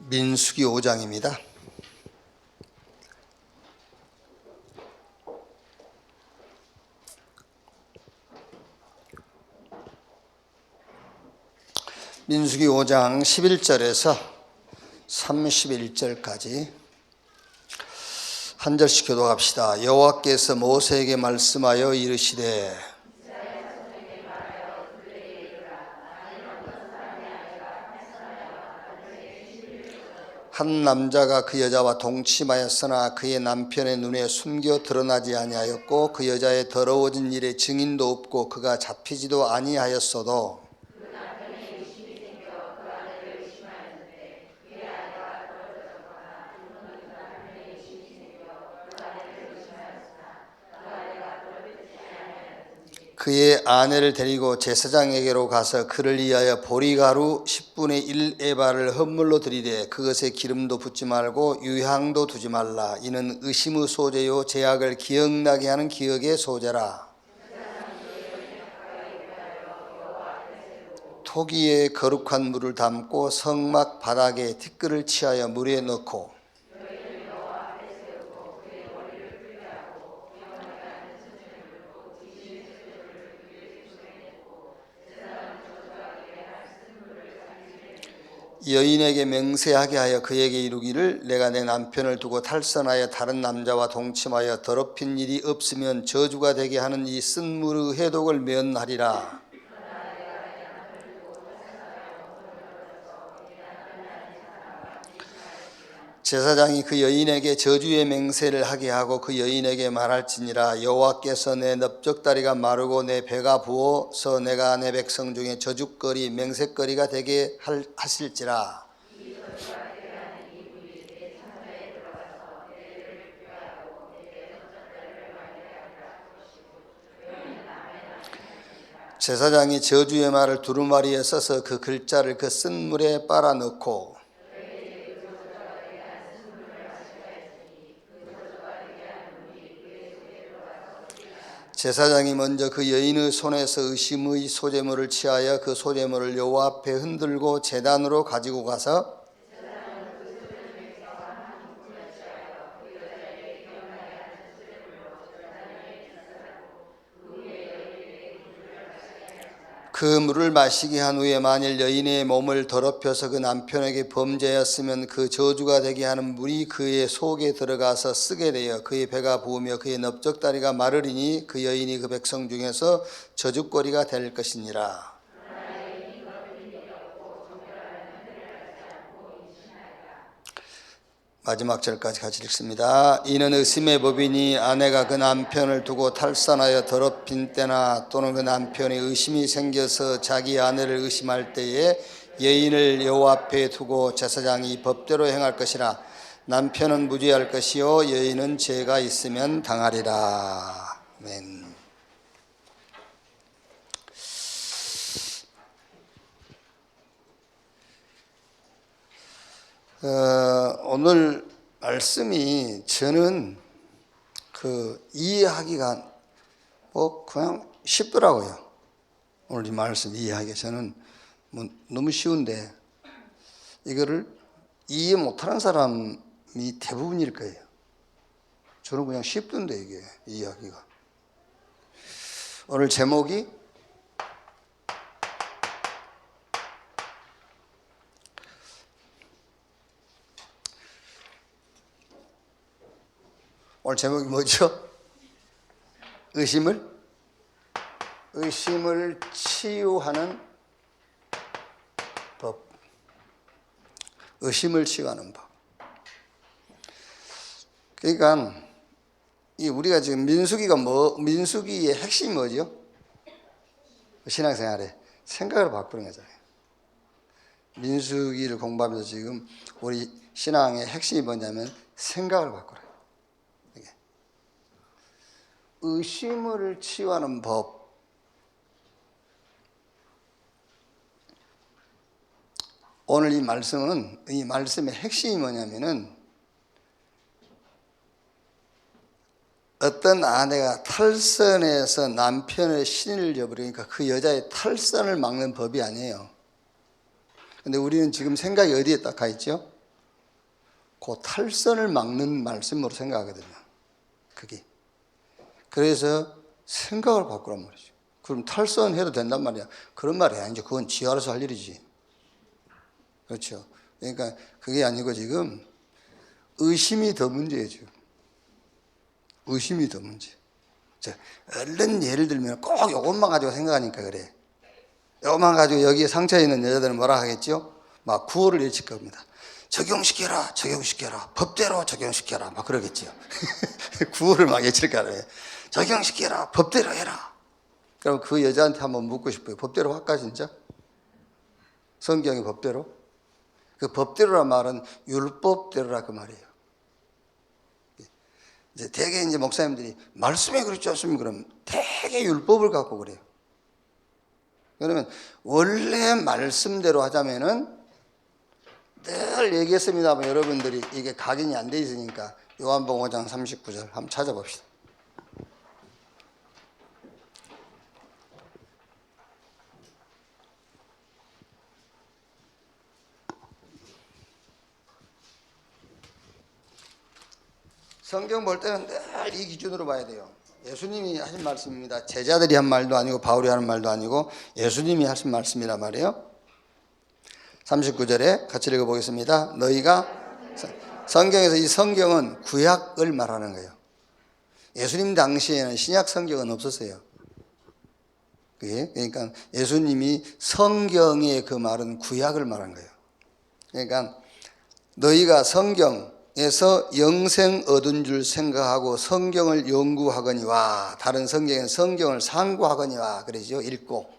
민수기 5장입니다. 민수기 5장 11절에서 31절까지 한 절씩 교독합시다. 여호와께서 모세에게 말씀하여 이르시되 한 남자가 그 여자와 동침하였으나 그의 남편의 눈에 숨겨 드러나지 아니하였고 그 여자의 더러워진 일에 증인도 없고 그가 잡히지도 아니하였어도 그의 아내를 데리고 제사장에게로 가서 그를 위하여 보리가루 10분의 1 에바를 헌물로 드리되 그것에 기름도 붓지 말고 유향도 두지 말라. 이는 의심의 소재요 죄악을 기억나게 하는 기억의 소재라. 토기에 거룩한 물을 담고 성막 바닥에 티끌을 치하여 물에 넣고 여인에게 맹세하게 하여 그에게 이루기를 내가 내 남편을 두고 탈선하여 다른 남자와 동침하여 더럽힌 일이 없으면 저주가 되게 하는 이 쓴물의 해독을 면하리라. 제사장이 그 여인에게 저주의 맹세를 하게 하고 그 여인에게 말할지니라. 여호와께서 내 넓적다리가 마르고 내 배가 부어서 내가 내 백성 중에 저주거리 맹세거리가 되게 하실지라. 제사장이 저주의 말을 두루마리에 써서 그 글자를 그 쓴 물에 빨아 넣고 제사장이 먼저 그 여인의 손에서 의심의 소재물을 취하여 그 소재물을 여호와 앞에 흔들고 제단으로 가지고 가서 그 물을 마시게 한 후에 만일 여인의 몸을 더럽혀서 그 남편에게 범죄였으면 그 저주가 되게 하는 물이 그의 속에 들어가서 쓰게 되어 그의 배가 부으며 그의 넓적다리가 마르리니 그 여인이 그 백성 중에서 저주거리가 될 것이니라. 마지막 절까지 같이 읽습니다. 이는 의심의 법이니 아내가 그 남편을 두고 탈선하여 더럽힌 때나 또는 그 남편의 의심이 생겨서 자기 아내를 의심할 때에 여인을 여호와 앞에 두고 제사장이 법대로 행할 것이라. 남편은 무죄할 것이요 여인은 죄가 있으면 당하리라. 아멘. 오늘 말씀이 저는 이해하기가 그냥 쉽더라고요. 오늘 이 말씀 이해하기가 저는 너무 쉬운데 이거를 이해 못하는 사람이 대부분일 거예요. 저는 그냥 쉽던데 이게 이해하기가. 오늘 제목이 오늘 제목이 뭐죠? 의심을 치유하는 법. 의심을 치유하는 법. 그러니까 우리가 지금 민수기의 핵심이 뭐죠? 신앙생활에 생각을 바꾸는 거잖아요. 민수기를 공부하면서 지금 우리 신앙의 핵심이 뭐냐면 생각을 바꾸라. 의심을 치유하는 법. 오늘 이 말씀의 핵심이 뭐냐면은 어떤 아내가 탈선해서 남편의 신의를 저버리니까 그 여자의 탈선을 막는 법이 아니에요. 근데 우리는 지금 생각이 어디에 딱 가 있죠? 그 탈선을 막는 말씀으로 생각하거든요. 그게. 그래서 생각을 바꾸란 말이죠. 그럼 탈선해도 된단 말이야. 그런 말이 아니죠. 그건 지 알아서 할 일이지. 그렇죠. 그러니까 그게 아니고 지금 의심이 더 문제죠. 의심이 더 문제. 자, 얼른 예를 들면 꼭 이것만 가지고 생각하니까 그래. 이것만 가지고 여기에 상처 있는 여자들은 뭐라 하겠죠? 막 구호를 외칠 겁니다. 적용시켜라, 적용시켜라, 법대로 적용시켜라, 막 그러겠죠. 구호를 막 외칠 거예요. 적용시켜라, 법대로 해라. 그럼 그 여자한테 한번 묻고 싶어요. 법대로 할까 진짜? 성경의 법대로? 그 법대로란 말은 율법대로라 그 말이에요. 이제 대개 이제 목사님들이 말씀에 그렇지 않습니까? 그럼 대개 율법을 갖고 그래요. 그러면 원래 말씀대로 하자면은 늘 얘기했습니다만 여러분들이 이게 각인이 안 돼 있으니까 요한복음 5장 39절 한번 찾아봅시다. 성경 볼 때는 늘 이 기준으로 봐야 돼요. 예수님이 하신 말씀입니다. 제자들이 한 말도 아니고 바울이 하는 말도 아니고 예수님이 하신 말씀이란 말이에요. 39절에 같이 읽어보겠습니다. 너희가 성경에서 이 성경은 구약을 말하는 거예요. 예수님 당시에는 신약 성경은 없었어요. 그러니까 예수님이 성경의 그 말은 구약을 말한 거예요. 그러니까 너희가 성경에서 영생 얻은 줄 생각하고 성경을 연구하거니와 다른 성경에는 성경을 상고하거니와 그러죠. 읽고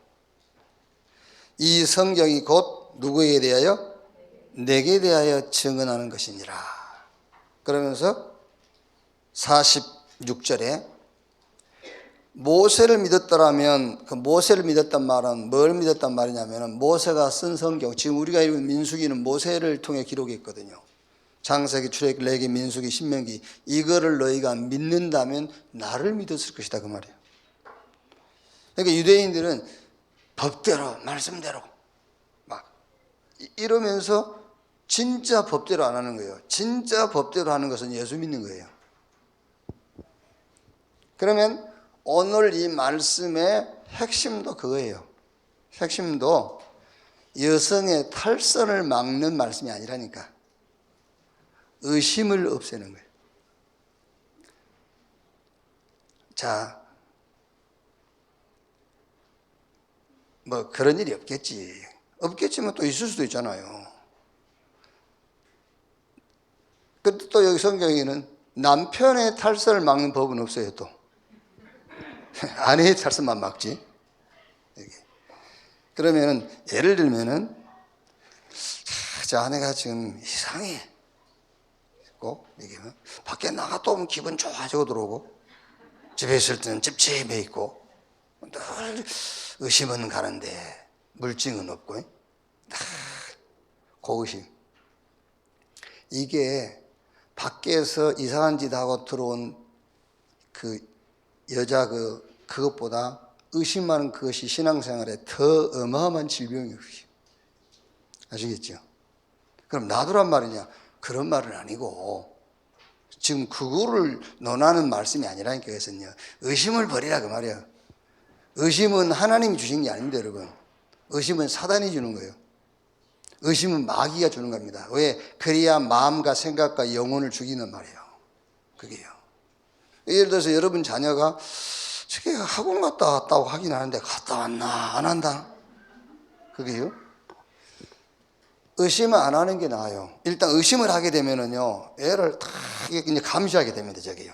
이 성경이 곧 누구에게 대하여? 내게 대하여 증언하는 것이니라. 그러면서 46절에 모세를 믿었더라면 그 모세를 믿었단 말은 뭘 믿었단 말이냐면 모세가 쓴 성경, 지금 우리가 읽은 민수기는 모세를 통해 기록했거든요. 창세기, 출애굽기, 레위기, 민수기, 신명기 이거를 너희가 믿는다면 나를 믿었을 것이다 그 말이에요. 그러니까 유대인들은 법대로 말씀대로 막 이러면서 진짜 법대로 안 하는 거예요. 진짜 법대로 하는 것은 예수 믿는 거예요. 그러면 오늘 이 말씀의 핵심도 그거예요. 핵심도 여성의 탈선을 막는 말씀이 아니라니까. 의심을 없애는 거예요. 자, 뭐 그런 일이 없겠지. 없겠지만 또 있을 수도 있잖아요. 근데 또 여기 성경에는 남편의 탈선을 막는 법은 없어요 또. 아내의 탈선만 막지. 그러면은 예를 들면은 저 아내가 지금 이상해. 이게 밖에 나갔다 오면 기분 좋아지고 들어오고 집에 있을 때는 찝찝해 있고 늘 의심은 가는데 물증은 없고 고의심. 이게 밖에서 이상한 짓 하고 들어온 그 여자 그것보다 의심하는 그것이 신앙생활에 더 어마어마한 질병이에요. 아시겠죠? 그럼 놔두란 말이냐? 그런 말은 아니고 지금 그거를 논하는 말씀이 아니라니까. 그것은요 의심을 버리라 그 말이야. 의심은 하나님이 주신 게 아닙니다 여러분. 의심은 사단이 주는 거예요. 의심은 마귀가 주는 겁니다. 왜? 그래야 마음과 생각과 영혼을 죽이는 말이에요. 그게요. 예를 들어서 여러분 자녀가 저게 학원 갔다 왔다고 하긴 하는데 갔다 왔나 안 한다. 그게요. 의심을 안 하는 게 나아요. 일단 의심을 하게 되면은요, 애를 다 이제 감시하게 됩니다, 저게요.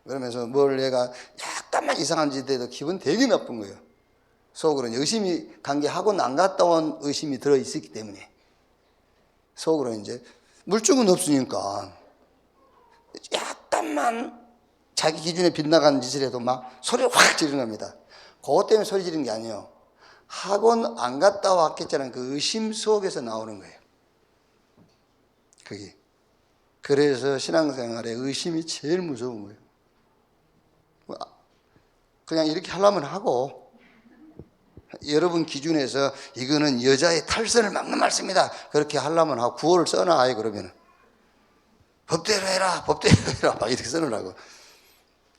그러면서 뭘 얘가 약간만 이상한 짓 해도 기분 되게 나쁜 거예요. 속으로는 의심이 간 게 학원 안 갔다 온 의심이 들어있었기 때문에. 속으로 이제 물증은 없으니까 약간만 자기 기준에 빗나가는 짓을 해도 막 소리를 확 지르는 겁니다. 그것 때문에 소리 지르는 게 아니에요. 학원 안 갔다 왔겠잖아요. 그 의심 속에서 나오는 거예요. 그게. 그래서 신앙생활에 의심이 제일 무서운 거예요. 그냥 이렇게 하려면 하고, 여러분 기준에서 이거는 여자의 탈선을 막는 말씀이다. 그렇게 하려면 하고, 구호를 써놔요, 그러면은. 법대로 해라, 법대로 해라, 막 이렇게 써놓으라고.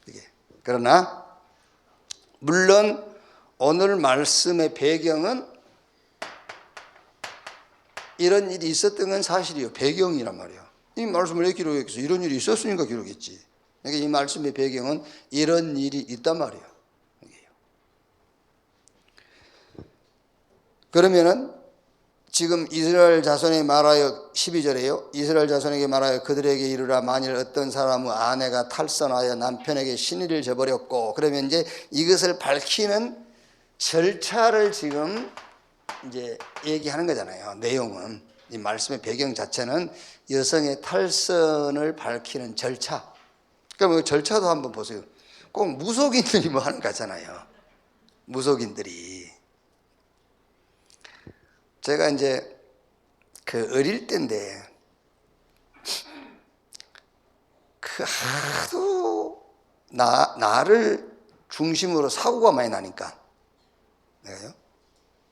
이게. 그러나, 물론, 오늘 말씀의 배경은 이런 일이 있었던 건 사실이에요. 배경이란 말이에요. 이 말씀을 왜 기록했겠어? 이런 일이 있었으니까 기록했지. 그러니까 이 말씀의 배경은 이런 일이 있단 말이에요. 그러면은 지금 이스라엘 자손에 말하여 12절에요. 이스라엘 자손에게 말하여 그들에게 이르라 만일 어떤 사람의 아내가 탈선하여 남편에게 신의를 저버렸고, 그러면 이제 이것을 밝히는 절차를 지금 이제 얘기하는 거잖아요. 내용은 이 말씀의 배경 자체는 여성의 탈선을 밝히는 절차. 그럼 그 절차도 한번 보세요. 꼭 무속인들이 뭐 하는 거 같잖아요. 무속인들이. 제가 이제 그 어릴 때인데 그 하도 나를 중심으로 사고가 많이 나니까 내가요.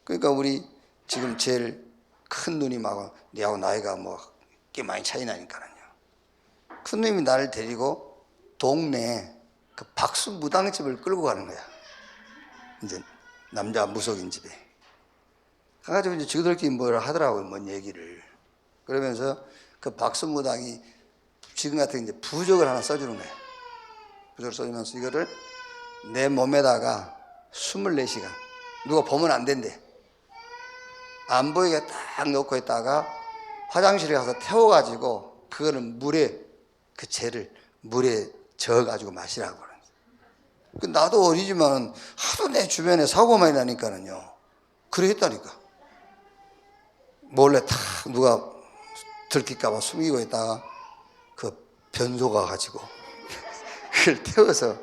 그러니까 우리 지금 제일 큰 누님하고 내하고 나이가 뭐 꽤 많이 차이 나니까요. 큰 누님이 나를 데리고 동네 그 박수 무당집을 끌고 가는 거야. 이제 남자 무속인 집에. 가가지고 이제 지그들끼리 뭐라 하더라고요. 뭔 얘기를. 그러면서 그 박수 무당이 지금 같은 이제 부적을 하나 써주는 거예요. 부적을 써주면서 이거를 내 몸에다가 24시간 누가 보면 안 된대. 안 보이게 딱 놓고 있다가 화장실에 가서 태워가지고 그거는 물에 그 재를 물에 저어가지고 마시라고 그러는. 나도 어리지만 하도 내 주변에 사고 많이 나니까는요. 그래 했다니까. 몰래 탁 누가 들킬까봐 숨기고 있다가 그 변소가 가지고 그걸 태워서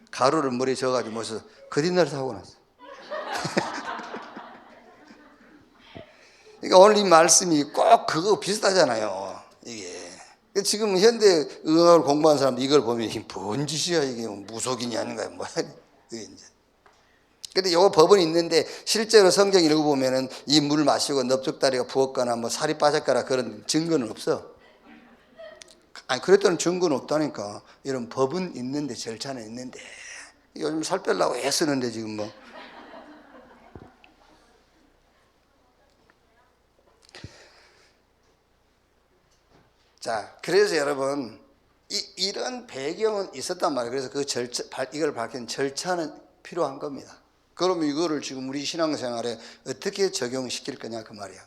가루를 물에 저어가지고 모셔서 그 뒷날 사고 났어. 그러니까 오늘 이 말씀이 꼭 그거 비슷하잖아요. 이게 지금 현대 의학을 공부하는 사람들 이걸 보면 이게 뭔 짓이야, 이게 무속인이 아닌가요? 뭐야 이게 이제. 근데 요거 법은 있는데 실제로 성경 읽어보면은 이 물 마시고 넓적다리가 부었거나 뭐 살이 빠졌거나 그런 증거는 없어. 아니 그랬더니 증거는 없다니까. 이런 법은 있는데 절차는 있는데 요즘 살 빼려고 애쓰는데 지금 뭐. 자, 그래서 여러분 이런 배경은 있었단 말이에요. 그래서 그 절차, 이걸 밝히는 절차는 필요한 겁니다. 그러면 이거를 지금 우리 신앙생활에 어떻게 적용시킬 거냐 그 말이야.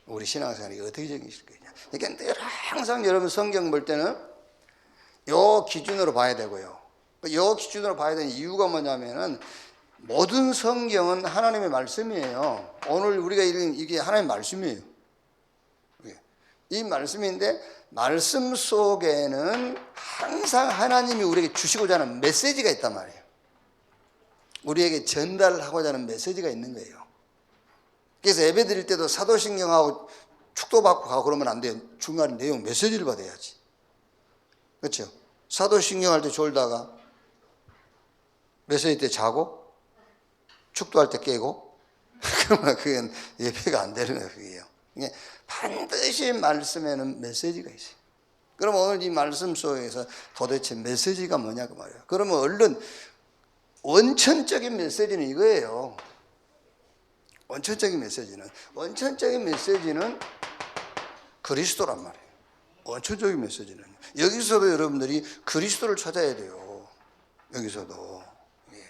우리 신앙생활에 어떻게 적용시킬 거냐. 그러니까 늘 항상 여러분 성경 볼 때는 요 기준으로 봐야 되고요. 요 기준으로 봐야 되는 이유가 뭐냐면은 모든 성경은 하나님의 말씀이에요. 오늘 우리가 읽은 이게 하나님의 말씀이에요. 이 말씀인데 말씀 속에는 항상 하나님이 우리에게 주시고자 하는 메시지가 있단 말이에요. 우리에게 전달하고자 하는 메시지가 있는 거예요. 그래서 예배 드릴 때도 사도신경하고 축도받고 가고 그러면 안 돼요. 중간에 내용 메시지를 받아야지. 그렇죠? 사도신경 할 때 졸다가 메시지 때 자고 축도할 때 깨고 그러면 그건 예배가 안 되는 거예요. 그게요. 반드시 말씀에는 메시지가 있어요. 그럼 오늘 이 말씀 속에서 도대체 메시지가 뭐냐고 말이에요. 그러면 얼른 원천적인 메시지는 이거예요. 원천적인 메시지는 그리스도란 말이에요. 원천적인 메시지는 여기서도 여러분들이 그리스도를 찾아야 돼요. 여기서도. 예.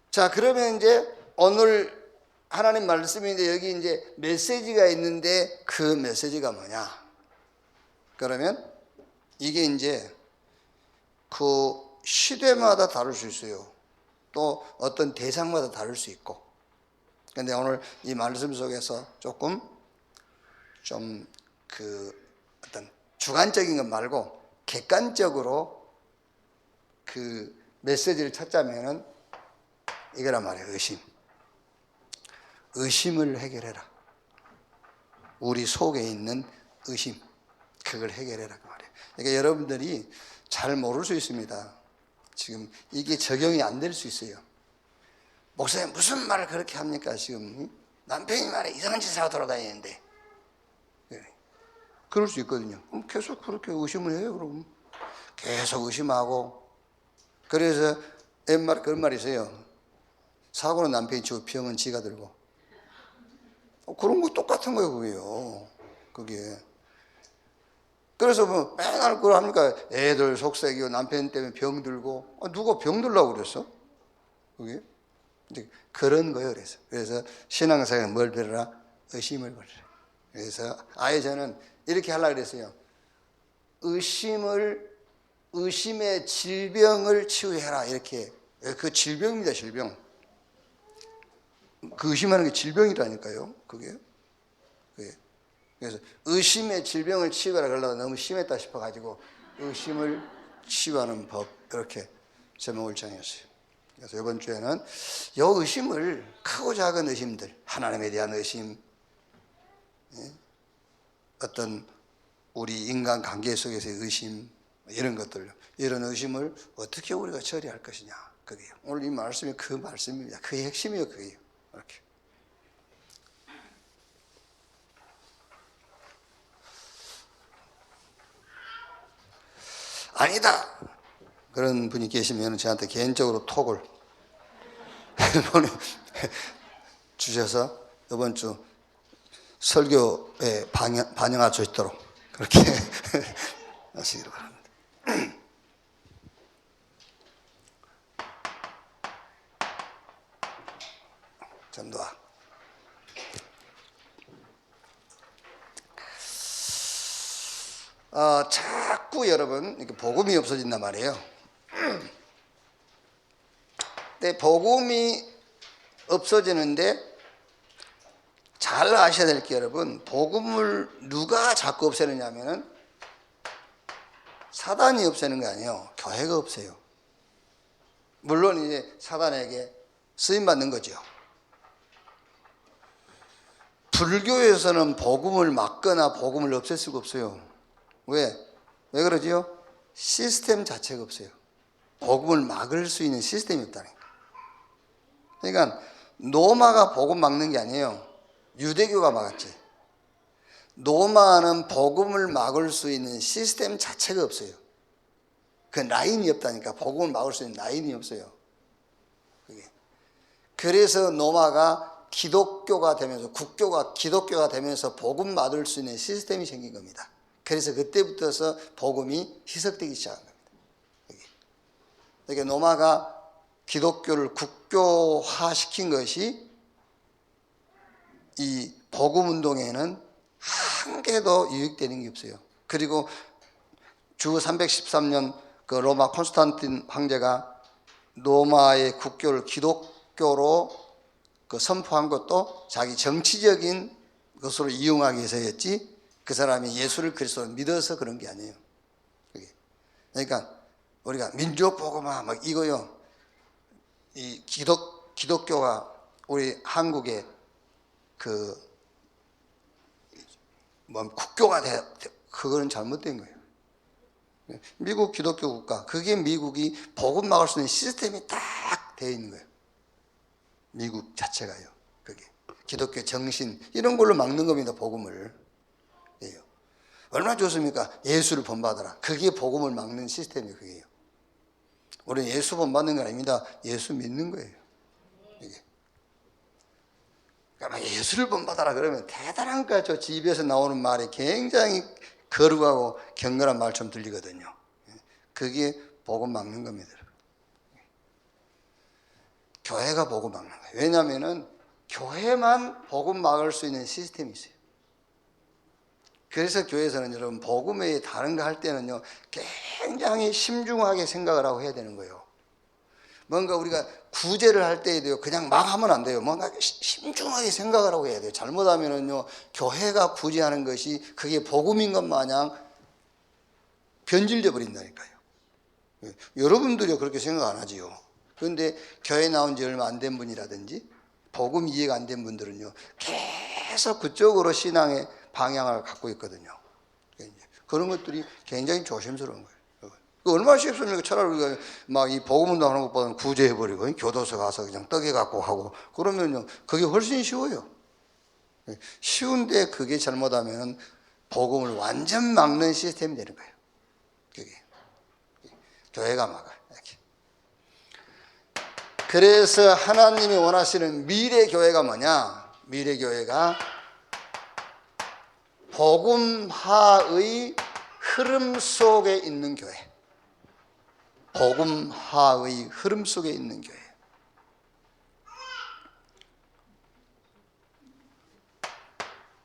자, 그러면 이제 오늘 하나님 말씀인데 여기 이제 메시지가 있는데 그 메시지가 뭐냐? 그러면 이게 이제 그 시대마다 다를 수 있어요. 또 어떤 대상마다 다를 수 있고. 그런데 오늘 이 말씀 속에서 조금 좀 그 어떤 주관적인 것 말고 객관적으로 그 메시지를 찾자면은 이거란 말이에요. 의심을 해결해라. 우리 속에 있는 의심, 그걸 해결해라 그 말이에요. 그러니까 여러분들이 잘 모를 수 있습니다. 지금 이게 적용이 안 될 수 있어요. 목사님 무슨 말을 그렇게 합니까? 지금 남편이 말에 이상한 짓을 하고 돌아다니는데. 그럴 수 있거든요. 그럼 계속 그렇게 의심을 해요. 그럼 계속 의심하고. 그래서 옛말에 그런 말이 있어요. 사고는 남편이 치고 병은 지가 들고. 그런 거 똑같은 거예요, 그게요. 그게. 그래서 뭐 맨날 그걸 합니까? 애들 속썩이고 남편 때문에 병 들고. 누가 병 들라고 그랬어? 그게? 이제 그런 거예요, 그래서 신앙생활은 뭘 배우라? 의심을 배우라. 그래서 아예 저는 이렇게 하려고 그랬어요. 의심의 질병을 치유해라. 이렇게. 그 질병입니다, 질병. 그 의심하는 게 질병이라니까요, 그게. 그래서 의심의 질병을 치유하라 그러려고 너무 심했다 싶어가지고 의심을 치유하는 법, 이렇게 제목을 정했어요. 그래서 이번 주에는 이 의심을, 크고 작은 의심들, 하나님에 대한 의심, 어떤 우리 인간 관계 속에서의 의심, 이런 것들, 이런 의심을 어떻게 우리가 처리할 것이냐, 그게 오늘 이 말씀이 그 말씀입니다. 그의 핵심이요, 그게요. 이렇게. 아니다, 그런 분이 계시면 저한테 개인적으로 톡을 주셔서 이번 주 설교에 반영할 수 있도록 그렇게 하시기를 바랍니다. 전도아. 자꾸 여러분 이렇게 복음이 없어진단 말이에요. 근데 복음이 없어지는데 잘 아셔야 될 게, 여러분, 복음을 누가 자꾸 없애느냐 하면은 사단이 없애는 게 아니에요. 교회가 없애요. 물론 이제 사단에게 쓰임 받는 거죠. 불교에서는 복음을 막거나 복음을 없앨 수가 없어요. 왜 그러지요? 시스템 자체가 없어요. 복음을 막을 수 있는 시스템이 없다니까. 그러니까 로마가 복음 막는 게 아니에요. 유대교가 막았지. 로마는 복음을 막을 수 있는 시스템 자체가 없어요. 그 라인이 없다니까. 복음을 막을 수 있는 라인이 없어요. 그게. 그래서 로마가 기독교가 되면서, 국교가 기독교가 되면서 복음 막을 수 있는 시스템이 생긴 겁니다. 그래서 그때부터서 복음이 희석되기 시작한 겁니다. 그러니까 로마가 기독교를 국교화시킨 것이 이 복음 운동에는 한 개도 유익되는 게 없어요. 그리고 주 313년 그 로마 콘스탄틴 황제가 로마의 국교를 기독교로 그 선포한 것도 자기 정치적인 것으로 이용하기 위해서였지, 그 사람이 예수를 그리스도로 믿어서 그런 게 아니에요. 그러니까 우리가 민족 복음화 막 이거요, 이 기독교가 우리 한국의 그 뭐 국교가 그거는 잘못된 거예요. 미국 기독교 국가, 그게 미국이 복음 막을 수 있는 시스템이 딱 되어 있는 거예요. 미국 자체가요. 그게 기독교 정신 이런 걸로 막는 겁니다. 복음을. 얼마나 좋습니까? 예수를 본받아라. 그게 복음을 막는 시스템이 그게요. 우리는 예수 본받는 건 아닙니다. 예수 믿는 거예요. 이게. 그러니까 예수를 본받아라 그러면 대단한 거야. 저 집에서 나오는 말이 굉장히 거룩하고 경건한 말처럼 들리거든요. 그게 복음 막는 겁니다. 교회가 복음 막는 거예요. 왜냐하면 교회만 복음 막을 수 있는 시스템이 있어요. 그래서 교회에서는 여러분 복음에 다른 거 할 때는요 굉장히 심중하게 생각을 하고 해야 되는 거예요. 뭔가 우리가 구제를 할 때에도요 그냥 막 하면 안 돼요. 뭔가 심중하게 생각을 하고 해야 돼요. 잘못하면은요 교회가 구제하는 것이 그게 복음인 것 마냥 변질돼 버린다니까요. 여러분들이 그렇게 생각 안 하지요. 그런데 교회 나온 지 얼마 안 된 분이라든지 복음 이해가 안 된 분들은요 계속 그쪽으로 신앙의 방향을 갖고 있거든요. 그런 것들이 굉장히 조심스러운 거예요. 얼마나 쉽습니까? 차라리 우리가 막 이 복음운동 하는 것보다는 구제해버리고 교도소 가서 그냥 떡에 갖고 하고 그러면요 그게 훨씬 쉬워요. 쉬운데 그게 잘못하면 복음을 완전 막는 시스템이 되는 거예요. 그게 교회가 막아. 이렇게. 그래서 하나님이 원하시는 미래 교회가 뭐냐? 미래 교회가 복음화의 흐름 속에 있는 교회. 복음화의 흐름 속에 있는 교회.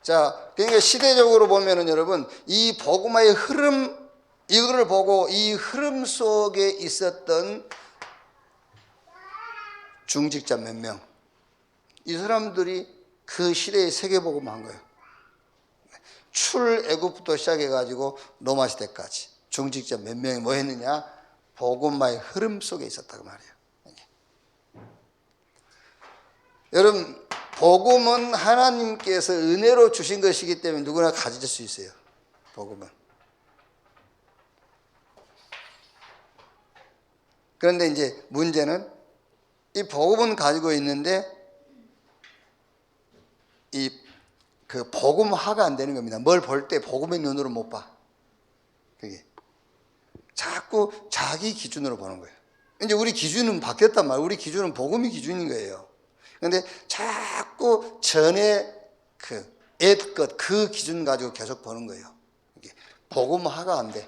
자, 그러니까 시대적으로 보면은 여러분, 이 복음화의 흐름, 이거를 보고 이 흐름 속에 있었던 중직자 몇 명, 이 사람들이 그 시대의 세계복음을 한 거예요. 출애굽부터 시작해가지고 로마 시대까지 중직자 몇 명이 뭐 했느냐? 복음화의 흐름 속에 있었다고 말이에요. 여러분, 복음은 하나님께서 은혜로 주신 것이기 때문에 누구나 가질 수 있어요. 복음은. 그런데 이제 문제는 이 복음은 가지고 있는데 그 복음화가 안 되는 겁니다. 뭘 볼 때 복음의 눈으로 못 봐. 그게 자꾸 자기 기준으로 보는 거예요. 이제 우리 기준은 바뀌었단 말이에요. 우리 기준은 복음이 기준인 거예요. 그런데 자꾸 전에 그 옛것 그 기준 가지고 계속 보는 거예요. 이게 복음화가 안 돼.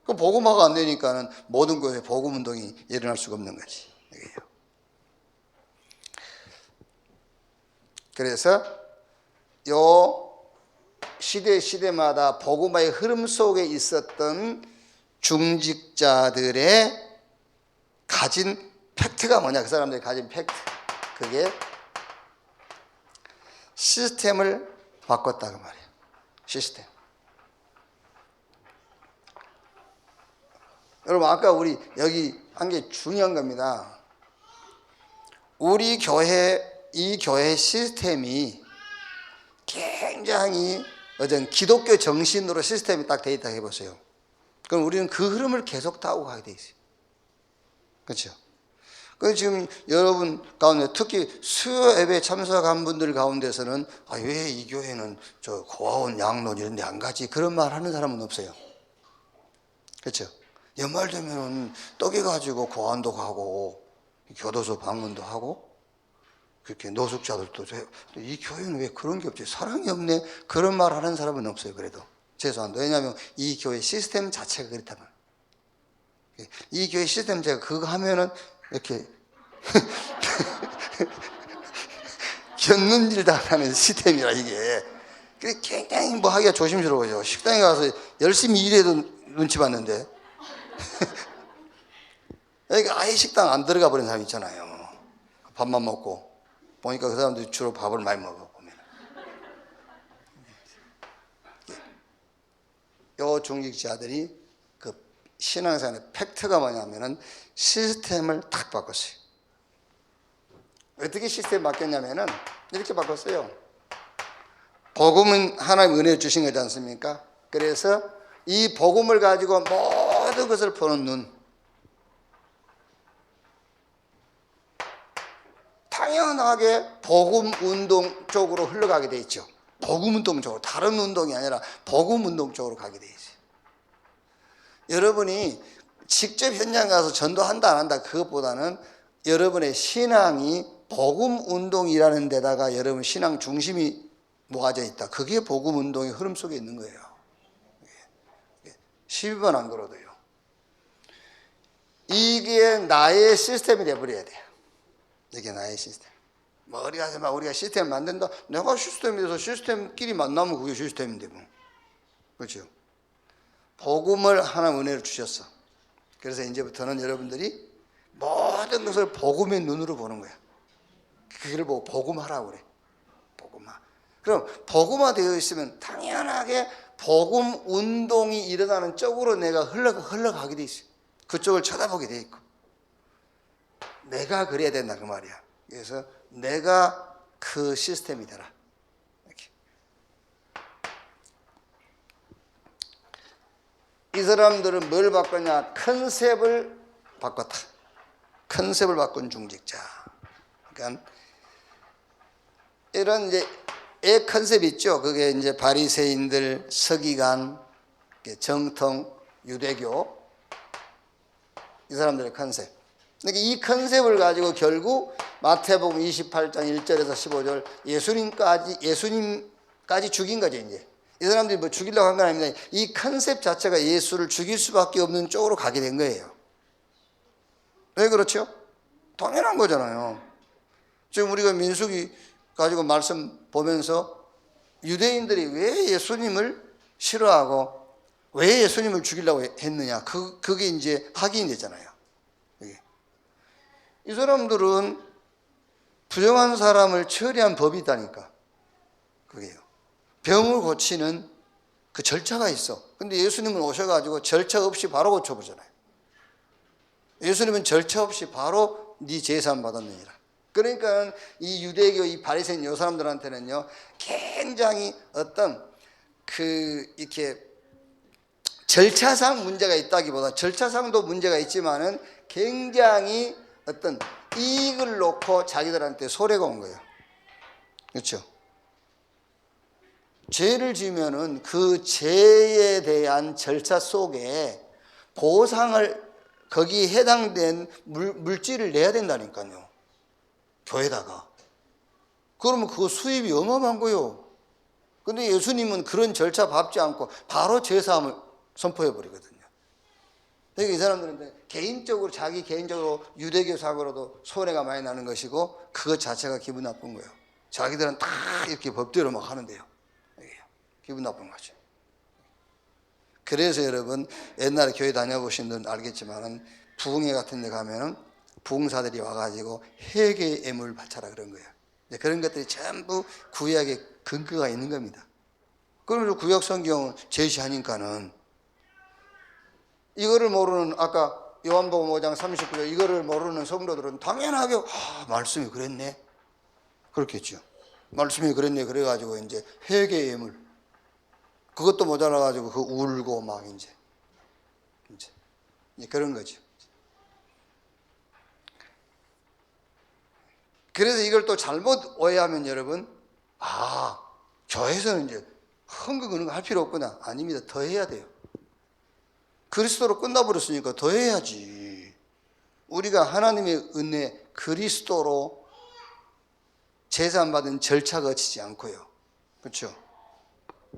그 복음화가 안 되니까는 모든 것에 복음 운동이 일어날 수가 없는 거지. 이게요. 그래서 요 시대마다 복음화의 흐름 속에 있었던 중직자들의 가진 팩트가 뭐냐? 그 사람들이 가진 팩트. 그게 시스템을 바꿨다고 말이에요. 시스템. 여러분, 아까 우리 여기 한 게 중요한 겁니다. 우리 교회, 이 교회 시스템이 굉장히 어떤 기독교 정신으로 시스템이 딱 돼 있다 해보세요. 그럼 우리는 그 흐름을 계속 타고 가게 돼 있어요. 그렇죠? 그래서 지금 여러분 가운데 특히 수요 예배에 참석한 분들 가운데서는 왜 이 교회는 저 고아원 양론 이런 데 안 가지? 그런 말 하는 사람은 없어요. 그렇죠? 연말 되면은 떡이 가지고 고아원도 가고 교도소 방문도 하고 그렇게 노숙자들도 이 교회는 왜 그런 게 없지? 사랑이 없네? 그런 말 하는 사람은 없어요. 그래도 죄송합니다. 왜냐하면 이 교회 시스템 자체가 그렇다면 이 교회 시스템 제가 그거 하면은 이렇게 겪는 일 당하는 시스템이라 이게 굉장히 뭐 하기가 조심스러워요. 식당에 가서 열심히 일해도 눈치 봤는데 그러니까 아예 식당 안 들어가 버린 사람 있잖아요. 밥만 먹고 보니까 그 사람들이 주로 밥을 많이 먹어 보면. 요 중직자들이 그 신앙생활의 팩트가 뭐냐면은 시스템을 탁 바꿨어요. 어떻게 시스템 바뀌었냐면은 이렇게 바꿨어요. 복음은 하나님 은혜 주신 거지 않습니까? 그래서 이 복음을 가지고 모든 것을 보는 눈. 당연하게 복음 운동 쪽으로 흘러가게 돼 있죠. 복음 운동 쪽으로, 다른 운동이 아니라 복음 운동 쪽으로 가게 돼 있어요. 여러분이 직접 현장 가서 전도한다 안 한다 그것보다는 여러분의 신앙이 복음 운동이라는 데다가 여러분 신앙 중심이 모아져 있다. 그게 복음 운동의 흐름 속에 있는 거예요. 12번 안 걸어도요. 이게 나의 시스템이 돼버려야 돼요. 이게 나의 시스템. 뭐 어디 가서 막 우리가 시스템 만든다. 내가 시스템이 돼서 시스템끼리 만나면 그게 시스템인데 뭐. 그렇죠? 복음을 하나님 은혜를 주셨어. 그래서 이제부터는 여러분들이 모든 것을 복음의 눈으로 보는 거야. 그걸 보고 복음하라고 그래. 복음화. 그럼 복음화 되어 있으면 당연하게 복음 운동이 일어나는 쪽으로 내가 흘러가게 돼 있어요. 그쪽을 쳐다보게 돼 있고. 내가 그래야 된다 그 말이야. 그래서 내가 그 시스템이 되라. 이렇게. 이 사람들은 뭘 바꿨냐? 컨셉을 바꿨다. 컨셉을 바꾼 중직자. 그러니까 이런 이제 컨셉 있죠. 그게 이제 바리새인들, 서기관, 정통, 유대교, 이 사람들의 컨셉. 그러니까 이 컨셉을 가지고 결국 마태복음 28장 1절에서 15절 예수님까지 죽인 거죠. 이제 이 사람들이 뭐 죽이려고 한 건 아닙니다. 이 컨셉 자체가 예수를 죽일 수밖에 없는 쪽으로 가게 된 거예요. 왜 그렇죠? 당연한 거잖아요. 지금 우리가 민수기 가지고 말씀 보면서 유대인들이 왜 예수님을 싫어하고 왜 예수님을 죽이려고 했느냐, 그게 이제 확인이 되잖아요. 이 사람들은 부정한 사람을 처리한 법이 있다니까. 그게요. 병을 고치는 그 절차가 있어. 근데 예수님은 오셔가지고 절차 없이 바로 고쳐보잖아요. 예수님은 절차 없이 바로 네 제사함 받았느니라. 그러니까 이 유대교, 이 바리새인 요 사람들한테는요, 굉장히 어떤 이렇게 절차상 문제가 있다기보다, 절차상도 문제가 있지만은 굉장히 어떤 이익을 놓고 자기들한테 소래가 온 거예요. 그렇죠? 죄를 지으면은 그 죄에 대한 절차 속에 보상을, 거기에 해당된 물질을 내야 된다니까요. 교회다가. 그러면 그거 수입이 어마어마한 거예요. 근데 예수님은 그런 절차 밟지 않고 바로 제사함을 선포해 버리거든요. 그러니까 이 사람들은 자기 개인적으로 유대교 사고로도 손해가 많이 나는 것이고, 그것 자체가 기분 나쁜 거예요. 자기들은 다 이렇게 법대로 막 하는데요. 기분 나쁜 거죠. 그래서 여러분, 옛날에 교회 다녀보신 분은 알겠지만은 부흥회 같은 데 가면은 부흥사들이 와가지고 회개의 애물 바쳐라 그런 거예요. 그런 것들이 전부 구약에 근거가 있는 겁니다. 그러면서 구약 성경을 제시하니까는 이거를 모르는, 아까 요한복음 5장 39절 이거를 모르는 성도들은 당연하게 말씀이 그랬네 그렇겠죠. 말씀이 그랬네 그래가지고 이제 회개의 예물, 그것도 모자라가지고 그 울고 막 이제 그런 거죠. 그래서 이걸 또 잘못 오해하면 여러분, 교회에서는 이제 헌금 그런 거 할 필요 없구나. 아닙니다. 더 해야 돼요. 그리스도로 끝나버렸으니까 더 해야지. 우리가 하나님의 은혜, 그리스도로 제사받은 절차 거치지 않고요. 그렇죠?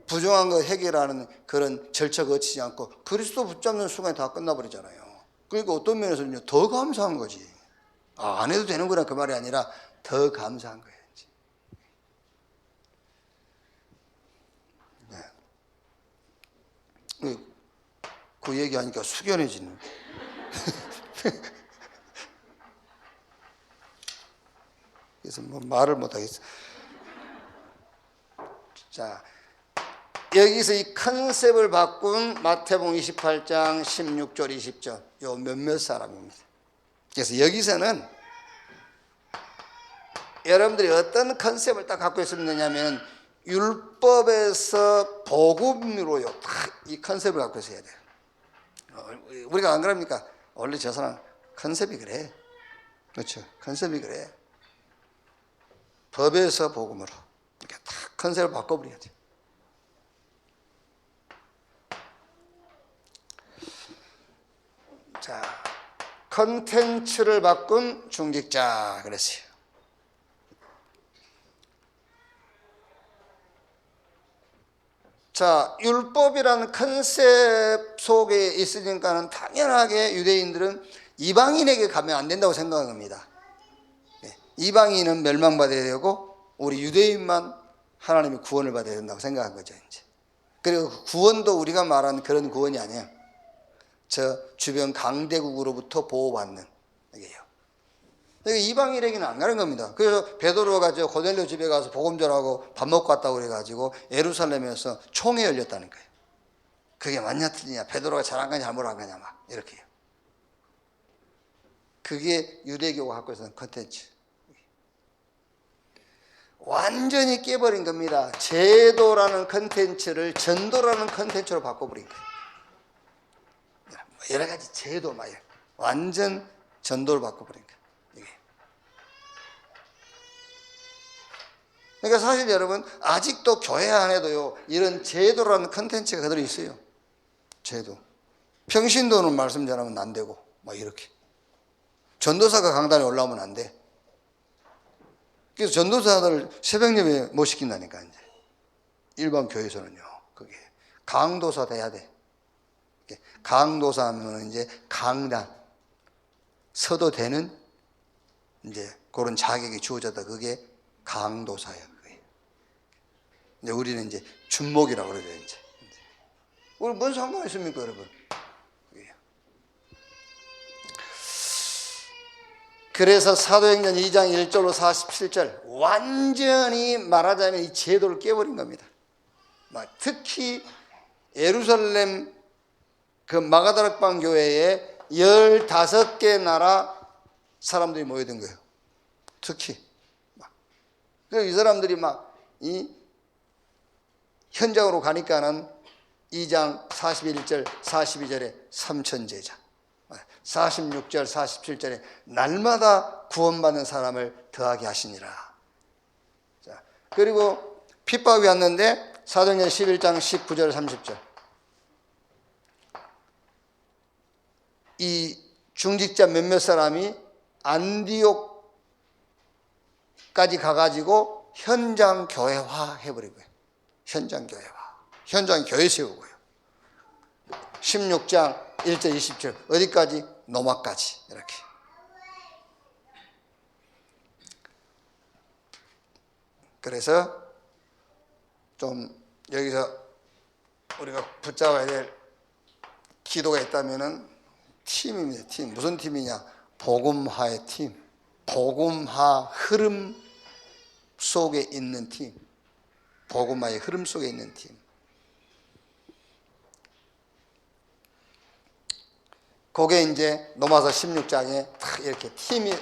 부정한 거 해결하는 그런 절차 거치지 않고 그리스도 붙잡는 순간에 다 끝나버리잖아요. 그러니까 어떤 면에서는 더 감사한 거지. 안 해도 되는구나 그 말이 아니라 더 감사한 거예요. 네. 그 얘기하니까 숙연해지는. 그래서 뭐 말을 못하겠어. 자, 여기서 이 컨셉을 바꾼 마태복음 28장 16절 20절 요 몇몇 사람입니다. 그래서 여기서는 여러분들이 어떤 컨셉을 딱 갖고 있으면 되냐면 율법에서 복음으로요, 이 컨셉을 갖고 있어야 돼요. 우리가 안 그럽니까? 원래 저 사람 컨셉이 그래. 그렇죠? 컨셉이 그래. 법에서 복음으로 이렇게 딱 컨셉을 바꿔버려야 돼. 자, 컨텐츠를 바꾼 중직자 그랬어요. 자, 율법이라는 컨셉 속에 있으니까는 당연하게 유대인들은 이방인에게 가면 안 된다고 생각합니다. 이방인은 멸망받아야 되고 우리 유대인만 하나님의 구원을 받아야 된다고 생각한 거죠. 이제. 그리고 구원도 우리가 말하는 그런 구원이 아니에요. 저 주변 강대국으로부터 보호받는 이게요. 그러니까 이방인에게는 안 가는 겁니다. 그래서 베드로가 저 고넬료 집에 가서 복음 전하고 밥 먹고 왔다고 그래가지고 예루살렘에서 총회 열렸다는 거예요. 그게 맞냐 틀리냐, 베드로가 잘한 거냐 잘못한 거냐 막 이렇게요. 그게 유대교가 갖고 있는 컨텐츠. 완전히 깨버린 겁니다. 제도라는 컨텐츠를 전도라는 컨텐츠로 바꿔버린 거예요. 여러 가지 제도 막 완전 전도를 바꿔버린 거예요. 이게. 그러니까 사실 여러분 아직도 교회 안에도요 이런 제도라는 컨텐츠가 그대로 있어요. 제도. 평신도는 말씀 전하면 안 되고 막 이렇게. 전도사가 강단에 올라오면 안 돼. 그래서 전도사들 새벽 예배 못 시킨다니까 이제. 일반 교회에서는요. 그게 강도사 돼야 돼. 강도사 하면 이제 강단 서도 되는 이제 그런 자격이 주어졌다. 그게 강도사예요. 그게. 이제 우리는 이제 준목이라고 그러죠. 이제. 우리 뭔 상관이 있습니까, 여러분? 그게. 그래서 사도행전 2장 1절로 47절 완전히 말하자면 이 제도를 깨버린 겁니다. 특히 예루살렘 그 마가다락방 교회에 15개 나라 사람들이 모여든 거예요. 특히 그래서 이 사람들이 막 이 현장으로 가니까는 2장 41절 42절에 3천 제자, 46절 47절에 날마다 구원받는 사람을 더하게 하시니라. 자, 그리고 핍박이 왔는데 사도행전 11장 19절 30절 이 중직자 몇몇 사람이 안디옥까지 가가지고 현장 교회화 해버리고요. 현장 교회화. 현장 교회 세우고요. 16장 1절 20절 어디까지? 노마까지 이렇게. 그래서 좀 여기서 우리가 붙잡아야 될 기도가 있다면은 팀입니다. 팀. 무슨 팀이냐? 복음화의 팀. 복음화 흐름 속에 있는 팀. 복음화의 흐름 속에 있는 팀. 그게 이제 로마서 16장에 딱 이렇게 팀이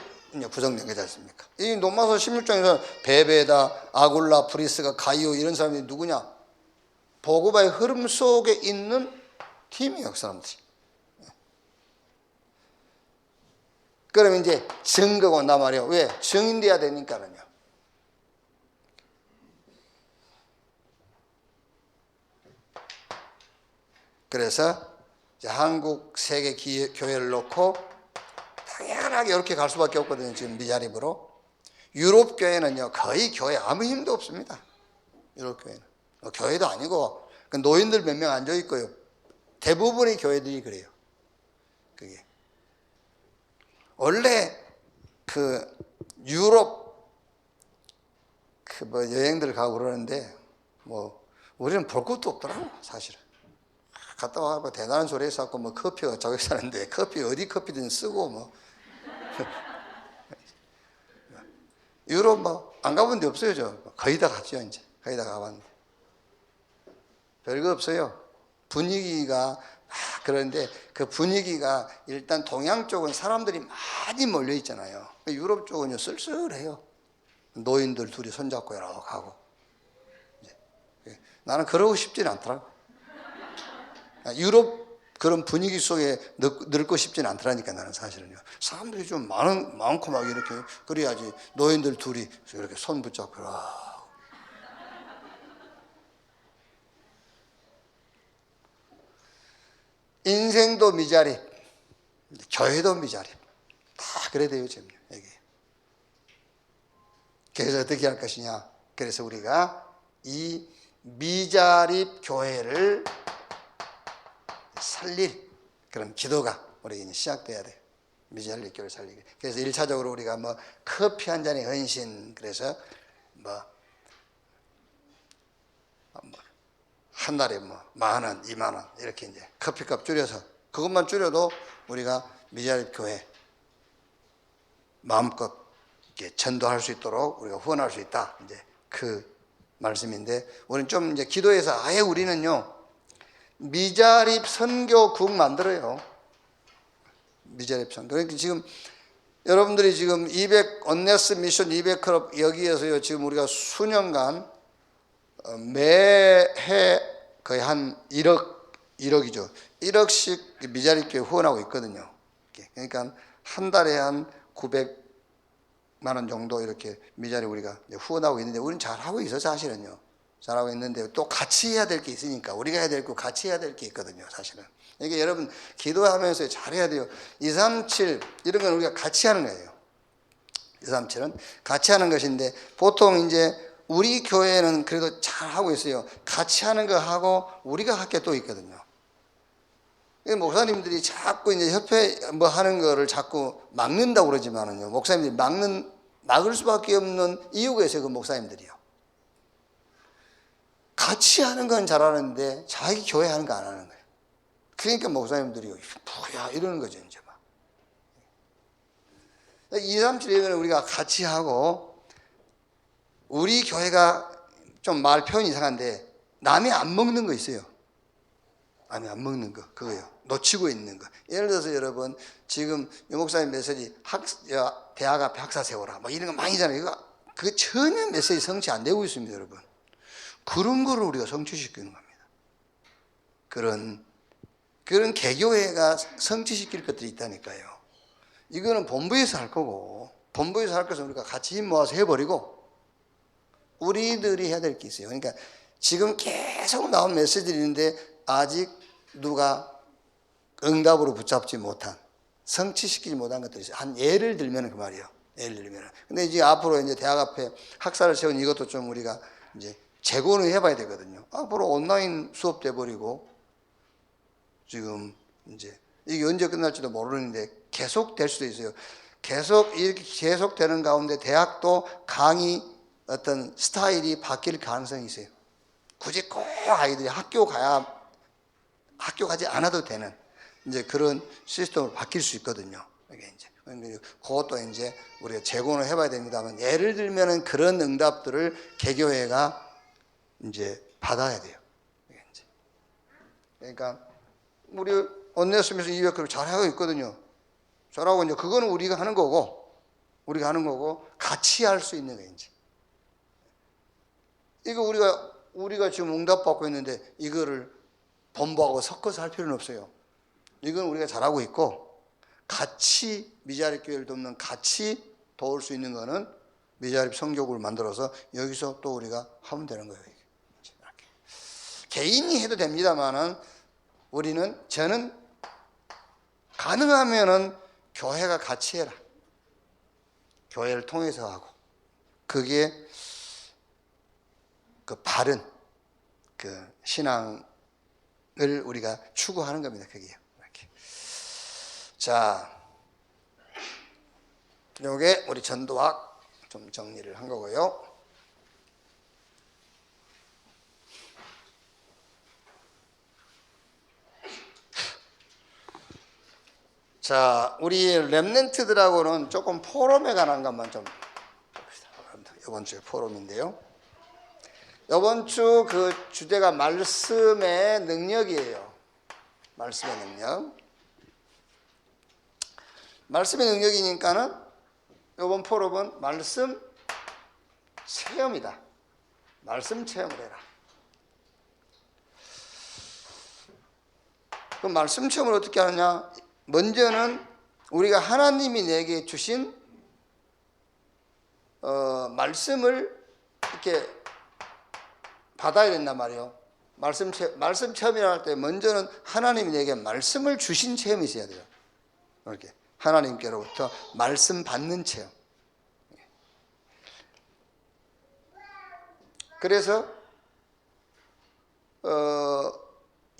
구성된 거지 않습니까? 이 로마서 16장에서 베베다, 아굴라, 브리스가, 가이오 이런 사람들이 누구냐? 복음화의 흐름 속에 있는 팀이에요, 그 사람들이. 그러면 이제 증거가 온단 말이에요. 왜? 증인돼야 되니까는요. 그래서 이제 한국 세계 교회를 놓고 당연하게 이렇게 갈 수밖에 없거든요. 지금 미자립으로. 유럽 교회는요 거의 교회 아무 힘도 없습니다. 유럽 교회는 교회도 아니고 노인들 몇 명 앉아 있고요. 대부분의 교회들이 그래요. 그게 원래 그 유럽 그 뭐 여행들 가고 그러는데 뭐 우리는 볼 것도 없더라고 사실은. 갔다 와서 대단한 소리 했었고 뭐 커피가 저기 사는데 커피 어디 커피든 쓰고 뭐 유럽 뭐 안 가본 데 없어요. 저 거의 다 갔죠. 이제 거의 다 가봤는데 별거 없어요. 분위기가 그런데 그 분위기가 일단 동양 쪽은 사람들이 많이 몰려 있잖아요. 유럽 쪽은 쓸쓸해요. 노인들 둘이 손잡고 이렇게 가고. 나는 그러고 싶지는 않더라고. 유럽 그런 분위기 속에 늙고 싶지는 않더라니까 나는 사실은요. 사람들이 좀 많고 막 이렇게 그래야지 노인들 둘이 이렇게 손 붙잡고 인생도 미자립, 교회도 미자립. 다 그래야 돼요 지금 여기. 그래서 어떻게 할 것이냐? 그래서 우리가 이 미자립 교회를 살릴 그런 기도가 우리에게 시작돼야 돼요. 미자립 교회를 살리기. 그래서 1차적으로 우리가 뭐 커피 한 잔의 헌신, 그래서 한 달에 뭐 10,000원, 20,000원 이렇게 이제 커피값 줄여서 그것만 줄여도 우리가 미자립 교회 마음껏 이렇게 전도할 수 있도록 우리가 후원할 수 있다. 이제 그 말씀인데 우리는 좀 이제 기도해서 아예 우리는요 미자립 선교국 만들어요. 미자립 선교. 그러니까 지금 여러분들이 지금 200 언네스 미션 200 클럽 여기에서요 지금 우리가 수년간 매해 거의 한 1억이죠. 1억씩 미자립 교회 후원하고 있거든요. 그러니까 한 달에 한 900 원 정도 이렇게 미자리 우리가 후원하고 있는데, 우리는 잘하고 있어. 사실은요, 잘하고 있는데 또 같이 해야 될 게 있으니까, 우리가 해야 될 거 같이 해야 될 게 있거든요, 사실은. 이게 여러분 기도하면서 잘해야 돼요. 237 이런 건 우리가 같이 하는 거예요. 237은 같이 하는 것인데, 보통 이제 우리 교회는 그래도 잘하고 있어요. 같이 하는 거 하고 우리가 할 게 또 있거든요. 목사님들이 자꾸 이제 협회 뭐 하는 거를 자꾸 막는다고 그러지만은요, 목사님들이 막을 수밖에 없는 이유가 있어요. 그 목사님들이요. 같이 하는 건 잘하는데 자기 교회 하는 거 안 하는 거예요. 그러니까 목사님들이 뭐야 이러는 거죠, 이제 막. 237 이거는 우리가 같이 하고, 우리 교회가 좀 말 표현이 이상한데 남이 안 먹는 거 있어요. 남이 안 먹는 거, 그거요. 놓치고 있는 거. 예를 들어서 여러분, 지금 유 목사님 메시지 대학 앞에 학사 세워라 뭐 이런 거 많이잖아요. 그거 전혀 메시지 성취 안 되고 있습니다, 여러분. 그런 거를 우리가 성취시키는 겁니다. 그런 개교회가 성취시킬 것들이 있다니까요. 이거는 본부에서 할 거고, 본부에서 할 것은 우리가 같이 힘 모아서 해버리고, 우리들이 해야 될 게 있어요. 그러니까 지금 계속 나온 메시지들이 있는데 아직 누가 응답으로 붙잡지 못한, 성취시키지 못한 것들이 있어요. 한 예를 들면 그 말이에요. 예를 들면. 근데 이제 앞으로 이제 대학 앞에 학사를 세운 이것도 좀 우리가 이제 재고는 해봐야 되거든요. 앞으로 온라인 수업 돼버리고, 지금 이제 이게 언제 끝날지도 모르는데 계속 될 수도 있어요. 계속 이렇게 계속 되는 가운데 대학도 강의 어떤 스타일이 바뀔 가능성이 있어요. 굳이 꼭 아이들이 학교 가지 않아도 되는 이제 그런 시스템으로 바뀔 수 있거든요. 이게 이제 그것도 이제 우리가 재고는 해봐야 됩니다만, 예를 들면은 그런 응답들을 개교회가 이제 받아야 돼요. 이제. 그러니까 우리 온내스면서 200km 잘하고 있거든요. 잘하고 이제 그거는 우리가 하는 거고 같이 할 수 있는 거예요. 이제. 이거 우리가 지금 응답받고 있는데 이거를 본부하고 섞어서 할 필요는 없어요. 이건 우리가 잘하고 있고, 같이 미자립 교회를 돕는, 같이 도울 수 있는 거는 미자립 성교국을 만들어서 여기서 또 우리가 하면 되는 거예요. 이렇게. 개인이 해도 됩니다만은 저는 가능하면은 교회가 같이 해라. 교회를 통해서 하고, 그게 그 바른 그 신앙을 우리가 추구하는 겁니다. 그게요. 이렇게. 자, 요게 우리 전도학 좀 정리를 한 거고요. 자, 우리 렘넌트들하고는 조금 포럼에 관한 것만 좀 봅시다. 이번 주에 포럼인데요. 이번 주 그 주제가 말씀의 능력이에요. 말씀의 능력. 말씀의 능력이니까는 이번 포럼은 말씀 체험이다. 말씀 체험을 해라. 그럼 말씀 체험을 어떻게 하느냐? 먼저는 우리가 하나님이 내게 주신 말씀을 이렇게 받아야 된단 말이에요. 말씀 체험이라 할 때 먼저는 하나님이 내게 말씀을 주신 체험이 있어야 돼요. 이렇게 하나님께로부터 말씀 받는 체험. 그래서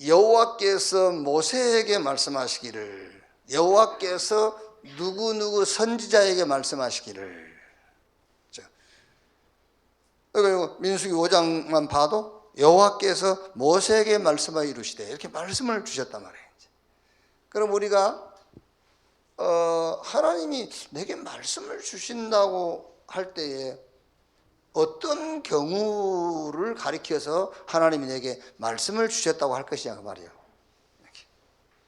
여호와께서 모세에게 말씀하시기를, 여호와께서 누구누구 선지자에게 말씀하시기를. 그리고 민수기 5장만 봐도 여호와께서 모세에게 말씀하여 이루시되, 이렇게 말씀을 주셨단 말이에요. 그럼 우리가 하나님이 내게 말씀을 주신다고 할 때에 어떤 경우를 가리켜서 하나님이 내게 말씀을 주셨다고 할 것이냐 그 말이에요.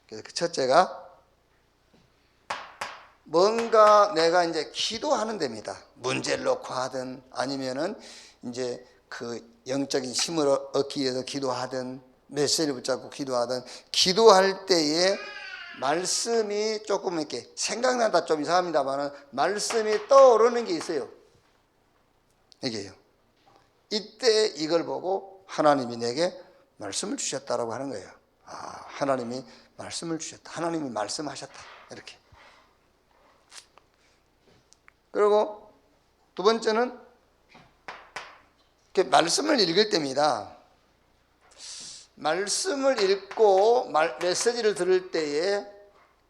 그래서 그 첫째가 뭔가 내가 이제 기도하는 데입니다. 문제를 놓고 하든 아니면은 이제 그 영적인 힘을 얻기 위해서 기도하든 메시지를 붙잡고 기도하든, 기도할 때에 말씀이 조금 이렇게 생각나다 좀 이상합니다만 말씀이 떠오르는 게 있어요. 이게요. 이때 이걸 보고 하나님이 내게 말씀을 주셨다라고 하는 거예요. 아, 하나님이 말씀을 주셨다. 하나님이 말씀하셨다. 이렇게. 그리고 두 번째는 이렇게 말씀을 읽을 때입니다. 말씀을 읽고 메시지를 들을 때에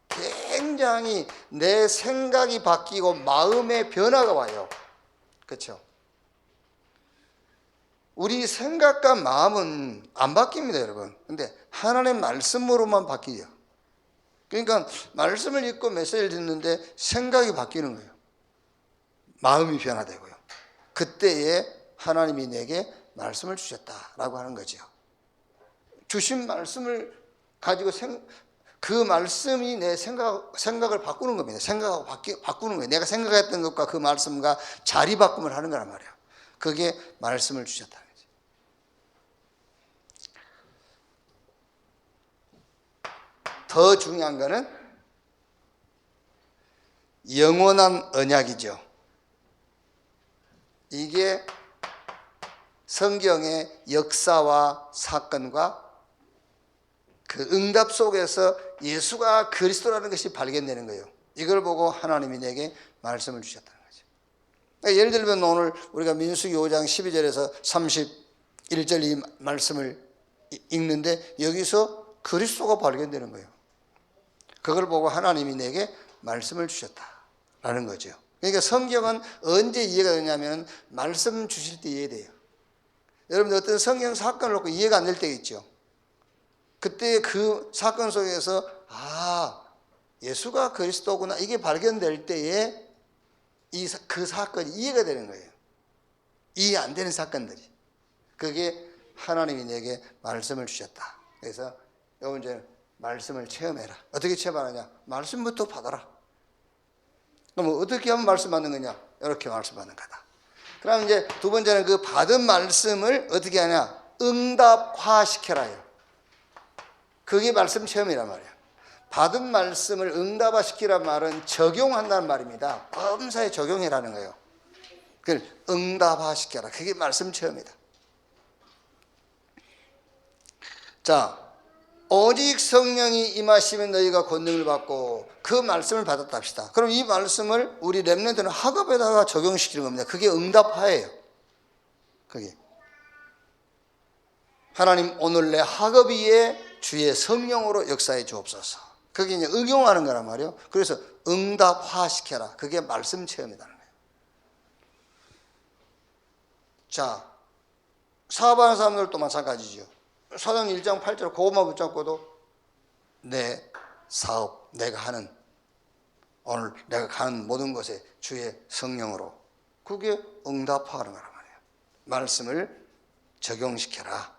굉장히 내 생각이 바뀌고 마음의 변화가 와요. 그렇죠? 우리 생각과 마음은 안 바뀝니다, 여러분. 근데 하나님의 말씀으로만 바뀌죠. 그러니까 말씀을 읽고 메시지를 듣는데 생각이 바뀌는 거예요. 마음이 변화되고요. 그때에 하나님이 내게 말씀을 주셨다라고 하는 거죠. 주신 말씀을 가지고 그 말씀이 내 생각을 바꾸는 겁니다. 생각하고 바꾸는 거예요. 내가 생각했던 것과 그 말씀과 자리 바꿈을 하는 거란 말이에요. 그게 말씀을 주셨다는 거죠. 더 중요한 거는 영원한 언약이죠. 이게 성경의 역사와 사건과 그 응답 속에서 예수가 그리스도라는 것이 발견되는 거예요. 이걸 보고 하나님이 내게 말씀을 주셨다는 거죠. 그러니까 예를 들면 오늘 우리가 민수기 5장 12절에서 31절 이 말씀을 읽는데 여기서 그리스도가 발견되는 거예요. 그걸 보고 하나님이 내게 말씀을 주셨다라는 거죠. 그러니까 성경은 언제 이해가 되냐면 말씀 주실 때 이해돼요. 여러분들 어떤 성경 사건을 놓고 이해가 안 될 때가 있죠. 그때 그 사건 속에서 예수가 그리스도구나 이게 발견될 때에 그 사건이 이해가 되는 거예요. 이해 안 되는 사건들이. 그게 하나님이 내게 말씀을 주셨다. 그래서 여러분 이제 말씀을 체험해라. 어떻게 체험하느냐? 말씀부터 받아라. 그럼 어떻게 하면 말씀 받는 거냐? 이렇게 말씀 받는 거다. 그럼 이제 두 번째는 그 받은 말씀을 어떻게 하냐? 응답화시켜라요. 그게 말씀 체험이란 말이에요. 받은 말씀을 응답화시키란 말은 적용한다는 말입니다. 범사에 적용해라는 거예요. 그걸 응답화시켜라. 그게 말씀 체험이다. 자, 오직 성령이 임하시면 너희가 권능을 받고 그 말씀을 받았다 합시다. 그럼 이 말씀을 우리 렘넌트는 학업에다가 적용시키는 겁니다. 그게 응답화예요. 그게 하나님 오늘 내 학업 위에 주의 성령으로 역사해 주옵소서. 그게 이제 응용하는 거란 말이에요. 그래서 응답화시켜라. 그게 말씀 체험이라는 거예요. 자, 사업하는 사람들도 마찬가지죠. 사도행 1장 8절 그것만 붙잡고도 내 사업, 내가 하는 오늘 내가 가는 모든 것에 주의 성령으로 그게 응답하는 거란 말이에요. 말씀을 적용시켜라.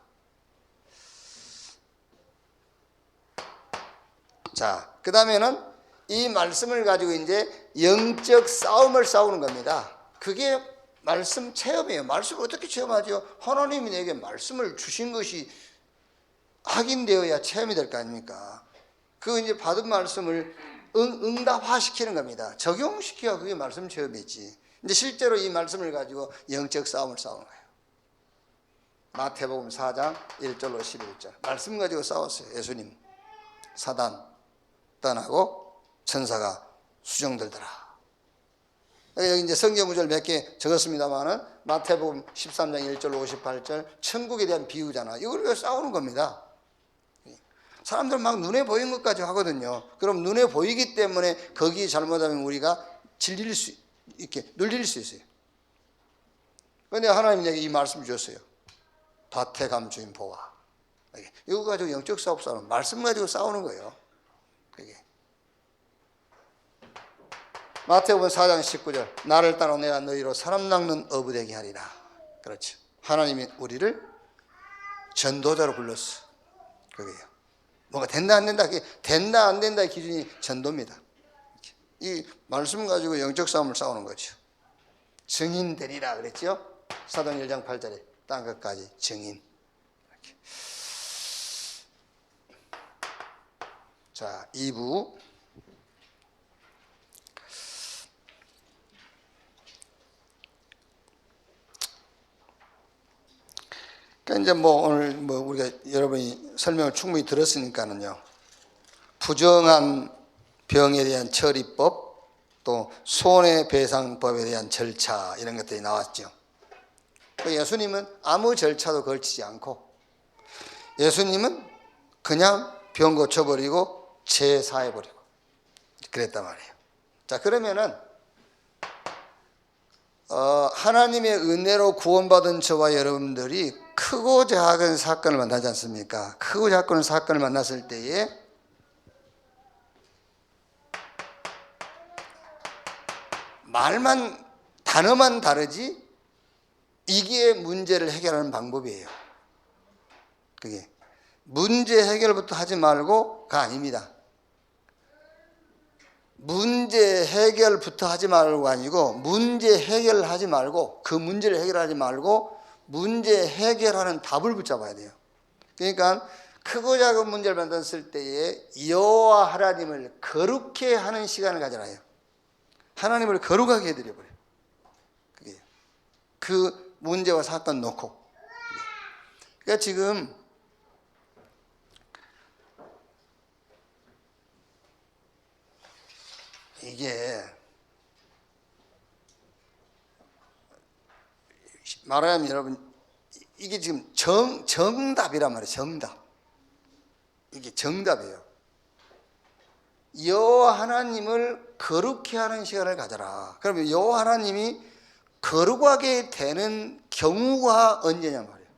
자, 그 다음에는 이 말씀을 가지고 이제 영적 싸움을 싸우는 겁니다. 그게 말씀 체험이에요. 말씀을 어떻게 체험하죠? 하나님이 내게 말씀을 주신 것이 확인되어야 체험이 될 거 아닙니까? 그 이제 받은 말씀을 응답화시키는 겁니다. 적용시켜야 그게 말씀 체험이지. 이제 실제로 이 말씀을 가지고 영적 싸움을 싸우는 거예요. 마태복음 4장 1절로 11절. 말씀 가지고 싸웠어요. 예수님. 사단 떠나고 천사가 수정들더라. 여기 이제 성경 구절 몇 개 적었습니다만은 마태복음 13장 1절로 58절 천국에 대한 비유잖아. 이걸 왜 싸우는 겁니다. 사람들 막 눈에 보이는 것까지 하거든요. 그럼 눈에 보이기 때문에 거기 잘못하면 우리가 질릴 수 이렇게 눌릴 수 있어요. 그런데 하나님이 이 말씀 주셨어요. 다태감 주인 보아. 이거 가지고 영적 싸움 말씀 가지고 싸우는 거예요. 그게 마태복음 4장 19절 나를 따라 내가 너희로 사람 낚는 어부 되게 하리라. 그렇죠. 하나님이 우리를 전도자로 불렀어. 그게요. 뭐가 된다 안 된다, 된다 안 된다의 기준이 전도입니다. 이 말씀 가지고 영적 싸움을 싸우는 거죠. 증인 되리라 그랬죠. 사도행 1장 8절에 땅 끝까지 증인. 이렇게. 자, 2부. 그러니까 이제 오늘 우리가 여러분이 설명을 충분히 들었으니까는요. 부정한 병에 대한 처리법, 또 손해배상법에 대한 절차 이런 것들이 나왔죠. 예수님은 아무 절차도 걸치지 않고 예수님은 그냥 병 고쳐버리고 제사해버리고 그랬단 말이에요. 자, 그러면은 하나님의 은혜로 구원받은 저와 여러분들이 크고 작은 사건을 만나지 않습니까? 크고 작은 사건을 만났을 때에 말만, 단어만 다르지 이게 문제를 해결하는 방법이에요. 그게 문제 해결부터 하지 말고가 아닙니다. 문제 해결부터 하지 말고 아니고 문제 해결하지 말고 그 문제를 해결하지 말고 문제 해결하는 답을 붙잡아야 돼요. 그러니까 크고 작은 문제를 만났을 때에 여호와 하나님을 거룩해 하는 시간을 가져라 해요. 하나님을 거룩하게 해드려버려요. 그게 그 문제와 사건 놓고. 그러니까 지금 이게 말하자면 여러분 이게 지금 정답이란 말이에요. 정답. 이게 정답이에요. 여호와 하나님을 거룩해 하는 시간을 가져라. 그러면 여호와 하나님이 거룩하게 되는 경우가 언제냐 말이에요.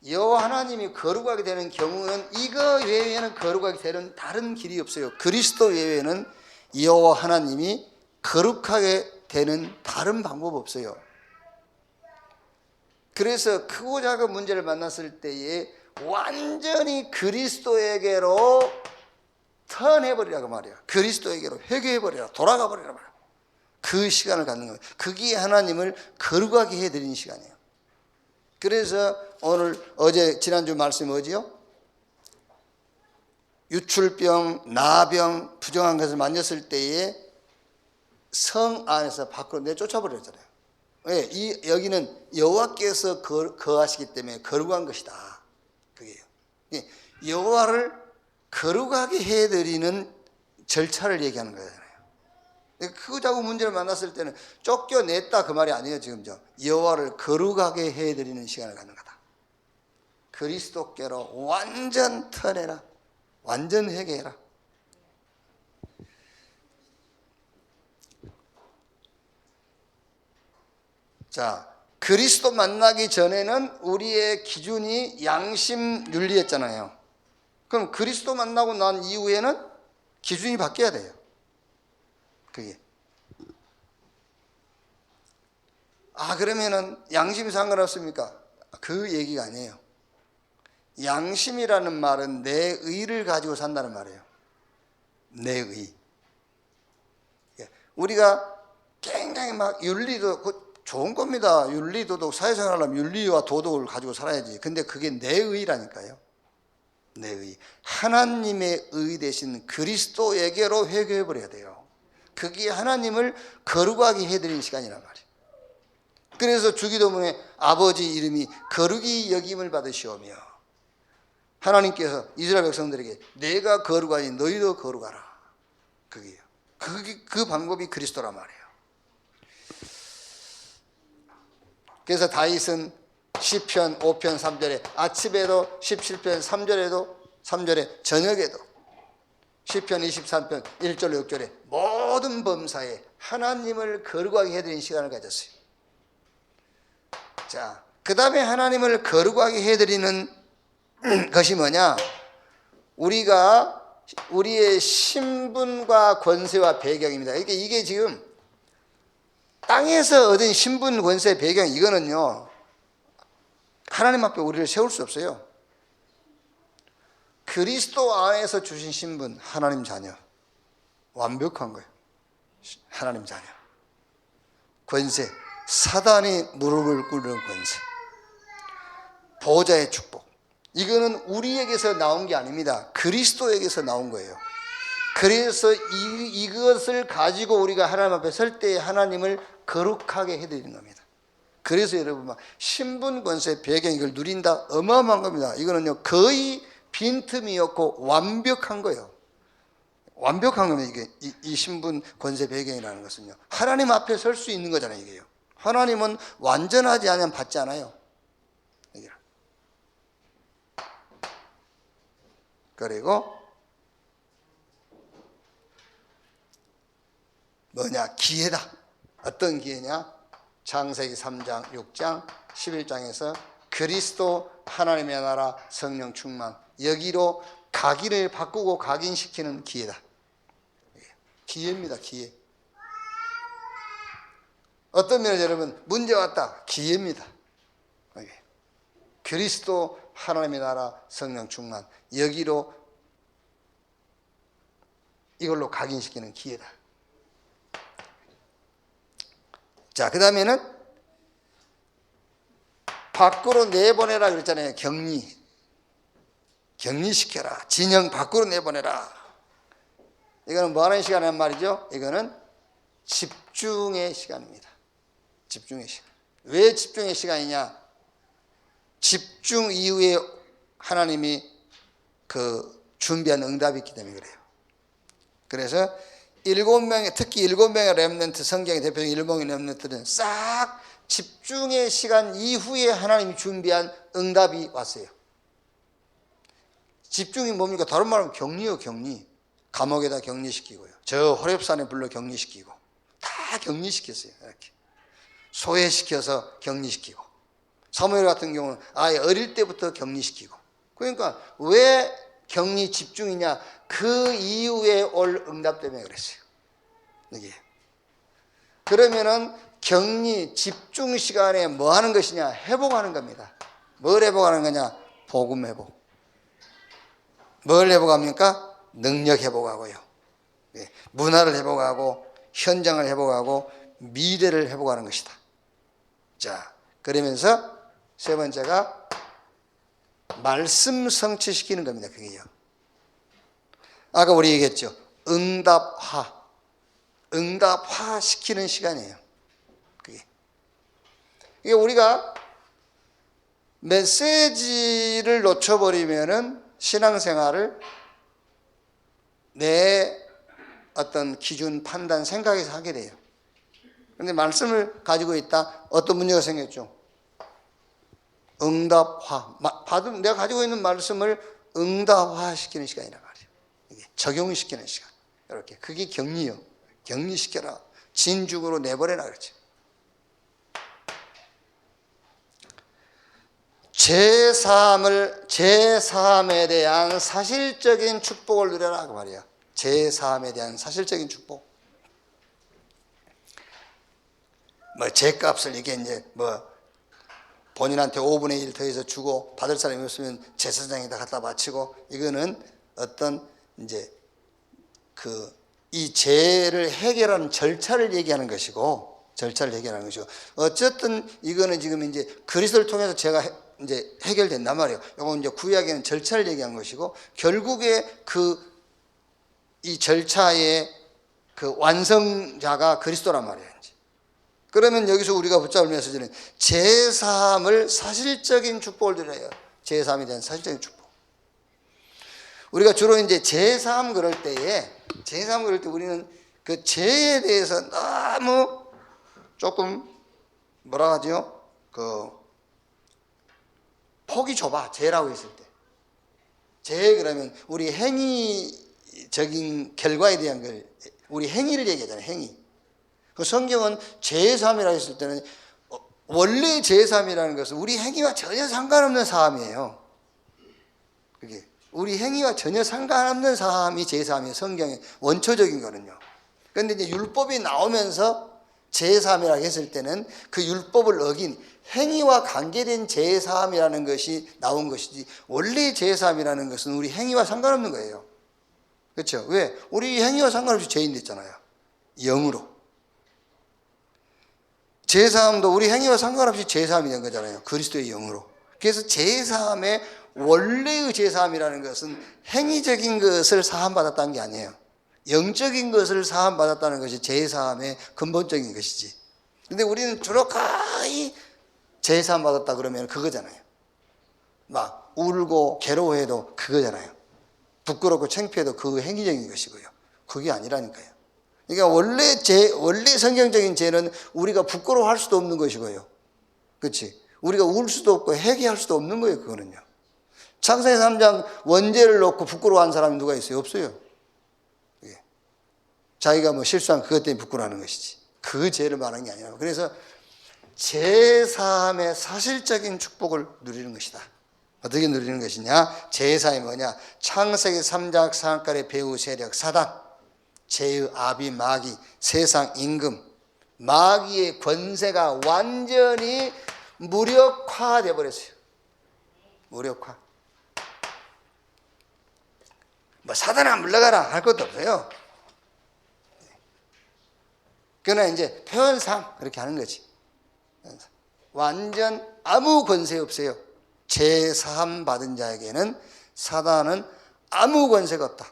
여호와 하나님이 거룩하게 되는 경우는 이거 외에는 거룩하게 되는 다른 길이 없어요. 그리스도 외에는 여호와 하나님이 거룩하게 되는 다른 방법 없어요. 그래서 크고 작은 문제를 만났을 때에 완전히 그리스도에게로 턴해버리라고 말이야. 그리스도에게로 회개해버리라, 돌아가버리라 말이야. 그 시간을 갖는 거예요. 그게 하나님을 거룩하게 해드리는 시간이에요. 그래서 지난주 말씀이 뭐지요? 유출병, 나병, 부정한 것을 만졌을 때에 성 안에서 밖으로 내쫓아버렸잖아요. 왜? 여기는 여호와께서 거하시기 때문에 거룩한 것이다. 그게요. 여호와를 거룩하게 해드리는 절차를 얘기하는 거잖아요. 크고 작은 문제를 만났을 때는 쫓겨냈다 그 말이 아니에요. 지금 여호와를 거룩하게 해드리는 시간을 갖는 거다. 그리스도께로 완전 턴해라. 완전 회개해라. 자, 그리스도 만나기 전에는 우리의 기준이 양심 윤리였잖아요. 그럼 그리스도 만나고 난 이후에는 기준이 바뀌어야 돼요. 그게. 그러면은 양심이 상관없습니까? 그 얘기가 아니에요. 양심이라는 말은 내 의를 가지고 산다는 말이에요. 내 의. 우리가 굉장히 윤리도 좋은 겁니다. 윤리도덕, 사회생활하려면 윤리와 도덕을 가지고 살아야지. 근데 그게 내 의라니까요. 내 의. 하나님의 의 대신 그리스도에게로 회개해버려야 돼요. 그게 하나님을 거룩하게 해드리는 시간이란 말이에요. 그래서 주기도문에 아버지 이름이 거룩히 여김을 받으시오며 하나님께서 이스라엘 백성들에게 내가 거룩하니 너희도 거룩하라. 그게요. 그 방법이 그리스도란 말이에요. 그래서 다윗은 시편 5편 3절에 아침에도 17편 3절에 저녁에도 시편 23편 1절 6절에 모든 범사에 하나님을 거룩하게 해드리는 시간을 가졌어요. 자, 그 다음에 하나님을 거룩하게 해드리는 것이 뭐냐? 우리의 신분과 권세와 배경입니다. 이게 지금 땅에서 얻은 신분, 권세, 배경 이거는요 하나님 앞에 우리를 세울 수 없어요. 그리스도 안에서 주신 신분, 하나님 자녀. 완벽한 거예요. 하나님 자녀. 권세, 사단이 무릎을 꿇는 권세. 보호자의 축복. 이거는 우리에게서 나온 게 아닙니다. 그리스도에게서 나온 거예요. 그래서 이것을 가지고 우리가 하나님 앞에 설 때 하나님을 거룩하게 해드리는 겁니다. 그래서 여러분 막 신분 권세 배경 이걸 누린다 어마어마한 겁니다. 이거는요 거의 빈틈이 없고 완벽한 거예요. 완벽한 겁니다. 이게 이 신분 권세 배경이라는 것은요 하나님 앞에 설 수 있는 거잖아요. 이게요. 하나님은 완전하지 않으면 받지 않아요. 그리고 뭐냐? 기회다. 어떤 기회냐? 창세기 3장, 6장, 11장에서 그리스도 하나님의 나라 성령 충만 여기로 각인을 바꾸고 각인시키는 기회다. 기회입니다. 기회. 어떤 면에서 여러분 문제 왔다. 기회입니다. 그리스도 하나님의 나라 성령 충만 여기로 이걸로 각인시키는 기회다. 자, 그 다음에는 밖으로 내보내라 그랬잖아요. 격리시켜라. 진영 밖으로 내보내라. 이거는 뭐 하는 시간이란 말이죠? 이거는 집중의 시간입니다. 집중의 시간. 왜 집중의 시간이냐? 집중 이후에 하나님이 준비한 응답이 있기 때문에 그래요. 그래서 7명의 특히 7명의 렘넌트 성경의 대표적인 7명의 렘넌트들은 싹 집중의 시간 이후에 하나님이 준비한 응답이 왔어요. 집중이 뭡니까? 다른 말하면 격리요. 격리. 감옥에다 격리시키고요. 저 호렙산에 불러 격리시키고 다 격리시켰어요. 이렇게 소외시켜서 격리시키고 사무엘 같은 경우는 아예 어릴 때부터 격리시키고. 그러니까 왜 격리 집중이냐? 그 이후에 올 응답 때문에 그랬어요. 이게. 그러면은 격리 집중 시간에 뭐 하는 것이냐? 회복하는 겁니다. 뭘 회복하는 거냐? 복음 회복. 뭘 회복합니까? 능력 회복하고요. 문화를 회복하고 현장을 회복하고 미래를 회복하는 것이다. 자, 그러면서 세 번째가 말씀 성취시키는 겁니다. 그게요. 아까 우리 얘기했죠. 응답화 시키는 시간이에요. 그게. 이게 우리가 메시지를 놓쳐버리면은 신앙생활을 내 어떤 기준, 판단, 생각에서 하게 돼요. 그런데 말씀을 가지고 있다. 어떤 문제가 생겼죠? 응답화. 내가 가지고 있는 말씀을 응답화 시키는 시간이란 말이에요. 이게 적용시키는 시간. 이렇게. 그게 격리요. 격리시켜라. 진죽으로 내버려라. 그렇지. 제3에 대한 사실적인 축복을 누려라. 그 말이야. 제3에 대한 사실적인 축복. 제값을 이게 이제 본인한테 5분의 1 더해서 주고 받을 사람이 없으면 제사장에다 갖다 바치고 이거는 어떤 이제 이 죄를 해결하는 절차를 얘기하는 것이고 어쨌든 이거는 지금 이제 그리스도를 통해서 제가 이제 해결된단 말이에요. 이건 이제 구약에는 절차를 얘기한 것이고 결국에 이 절차의 완성자가 그리스도란 말이에요. 그러면 여기서 우리가 붙잡을 메시지는 제3을 사실적인 축복을 드려요. 제3에 대한 사실적인 축복. 우리가 주로 이제 제3 그럴 때 우리는 그 죄에 대해서 너무 조금 뭐라 하죠? 폭이 좁아. 죄라고 했을 때. 죄 그러면 우리 행위적인 결과에 대한 걸 우리 행위를 얘기하잖아요. 행위. 그 성경은 제3이라고 했을 때는 원래 제3이라는 것은 우리 행위와 전혀 상관없는 사함이에요. 그게 우리 행위와 전혀 상관없는 사함이 제3이에요. 성경의 원초적인 거는요. 그런데 이제 율법이 나오면서 제3이라고 했을 때는 그 율법을 어긴 행위와 관계된 제3이라는 것이 나온 것이지 원래 제3이라는 것은 우리 행위와 상관없는 거예요. 그렇죠? 왜? 우리 행위와 상관없이 죄인 됐잖아요. 영으로. 제3도 우리 행위와 상관없이 제3이 된 거잖아요. 그리스도의 영으로. 그래서 제3의 원래의 제사함이라는 것은 행위적인 것을 사함받았다는 게 아니에요. 영적인 것을 사함받았다는 것이 제사함의 근본적인 것이지. 근데 우리는 주로 거의 제사함받았다 그러면 그거잖아요. 막 울고 괴로워해도 그거잖아요. 부끄럽고 창피해도 그 행위적인 것이고요. 그게 아니라니까요. 그러니까 원래 성경적인 죄는 우리가 부끄러워할 수도 없는 것이고요. 그렇지? 우리가 울 수도 없고 회개할 수도 없는 거예요. 그거는요. 창세기 3장 원죄를 놓고 부끄러워하는 사람이 누가 있어요? 없어요. 자기가 뭐 실수한 그것 때문에 부끄러워하는 것이지. 그 죄를 말하는 게 아니라. 그래서 제사함의 사실적인 축복을 누리는 것이다. 어떻게 누리는 것이냐? 제사함이 뭐냐? 창세기 3장 상하갈의 배후 세력 사단, 죄의 아비 마귀, 세상 임금, 마귀의 권세가 완전히 무력화되어 버렸어요. 무력화. 뭐 사단아 물러가라 할 것도 없어요. 그러나 이제 표현상 그렇게 하는 거지. 완전 아무 권세 없어요. 제사함 받은 자에게는 사단은 아무 권세가 없다.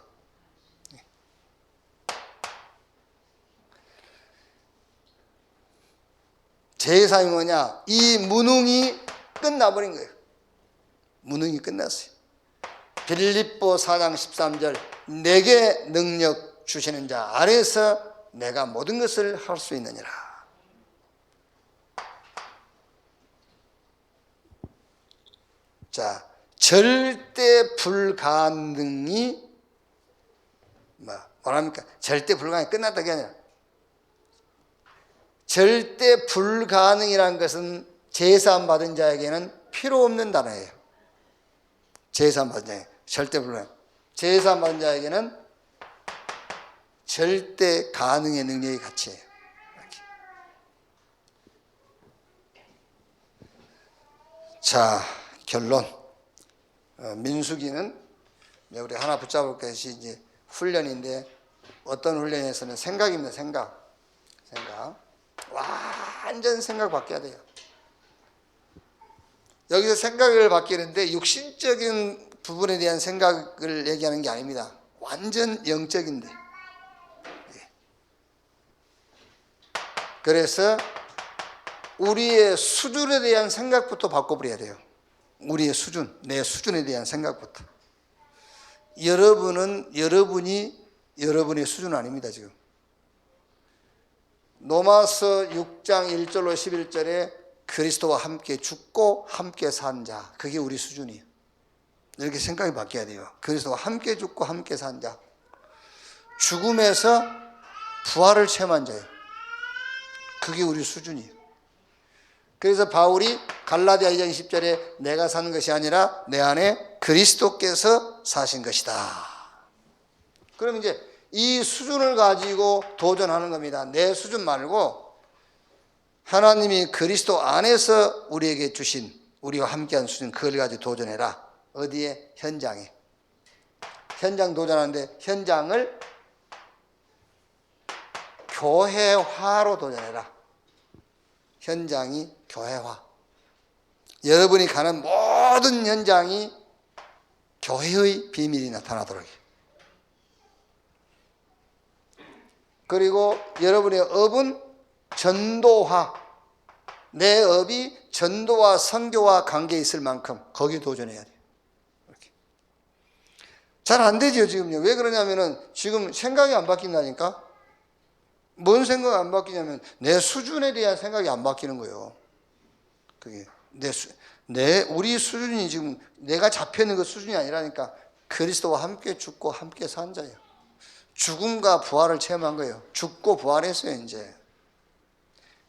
제사함이 뭐냐? 이 무능이 끝나버린 거예요. 무능이 끝났어요. 빌립보 4장 13절 내게 능력 주시는 자 아래서 내가 모든 것을 할 수 있느니라. 자, 절대 불가능이 뭐랍니까? 절대 불가능이 끝났다 게 아니라 절대 불가능이라는 것은 제사함 받은 자에게는 필요 없는 단어예요. 제사함 받은 자에게 절대 불가능. 제사함 받은 자에게는 절대 가능의 능력이 같이해요. 자, 결론. 민수기는 우리 하나 붙잡을 것이 이제 훈련인데 어떤 훈련에서는 생각입니다. 생각. 완전 생각 바뀌어야 돼요. 여기서 생각을 바뀌는데 육신적인 부분에 대한 생각을 얘기하는 게 아닙니다. 완전 영적인데. 그래서 우리의 수준에 대한 생각부터 바꿔버려야 돼요. 우리의 수준, 내 수준에 대한 생각부터. 여러분이 여러분의 수준 아닙니다, 지금. 로마서 6장 1절로 11절에 그리스도와 함께 죽고 함께 산 자, 그게 우리 수준이에요. 이렇게 생각이 바뀌어야 돼요. 그리스도와 함께 죽고 함께 산 자, 죽음에서 부활을 체험한 자예요. 그게 우리 수준이에요. 그래서 바울이 갈라디아 2장 20절에 내가 사는 것이 아니라 내 안에 그리스도께서 사신 것이다. 그럼 이제 이 수준을 가지고 도전하는 겁니다. 내 수준 말고 하나님이 그리스도 안에서 우리에게 주신 우리와 함께한 수준, 그걸 가지고 도전해라. 어디에? 현장에. 현장 도전하는데 현장을 교회화로 도전해라. 현장이 교회화. 여러분이 가는 모든 현장이 교회의 비밀이 나타나도록. 그리고 여러분의 업은 전도화. 내 업이 전도와 선교와 관계에 있을 만큼 거기에 도전해야 돼요. 잘 안 되죠, 지금요. 왜 그러냐면은 지금 생각이 안 바뀐다니까? 뭔 생각이 안 바뀌냐면 내 수준에 대한 생각이 안 바뀌는 거예요. 그게 우리 수준이 지금 내가 잡혀 있는 그 수준이 아니라니까. 그리스도와 함께 죽고 함께 산 자예요. 죽음과 부활을 체험한 거예요. 죽고 부활했어요, 이제.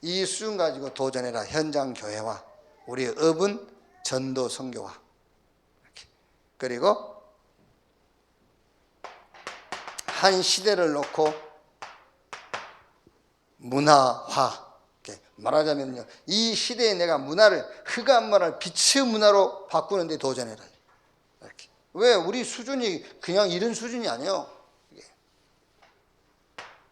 이 수준 가지고 도전해라. 현장 교회화. 우리의 업은 전도 선교화. 그리고 한 시대를 놓고 문화화. 말하자면요, 이 시대에 내가 문화를, 흑암 문화를 빛의 문화로 바꾸는 데 도전해라. 이렇게. 왜? 우리 수준이 그냥 이런 수준이 아니에요.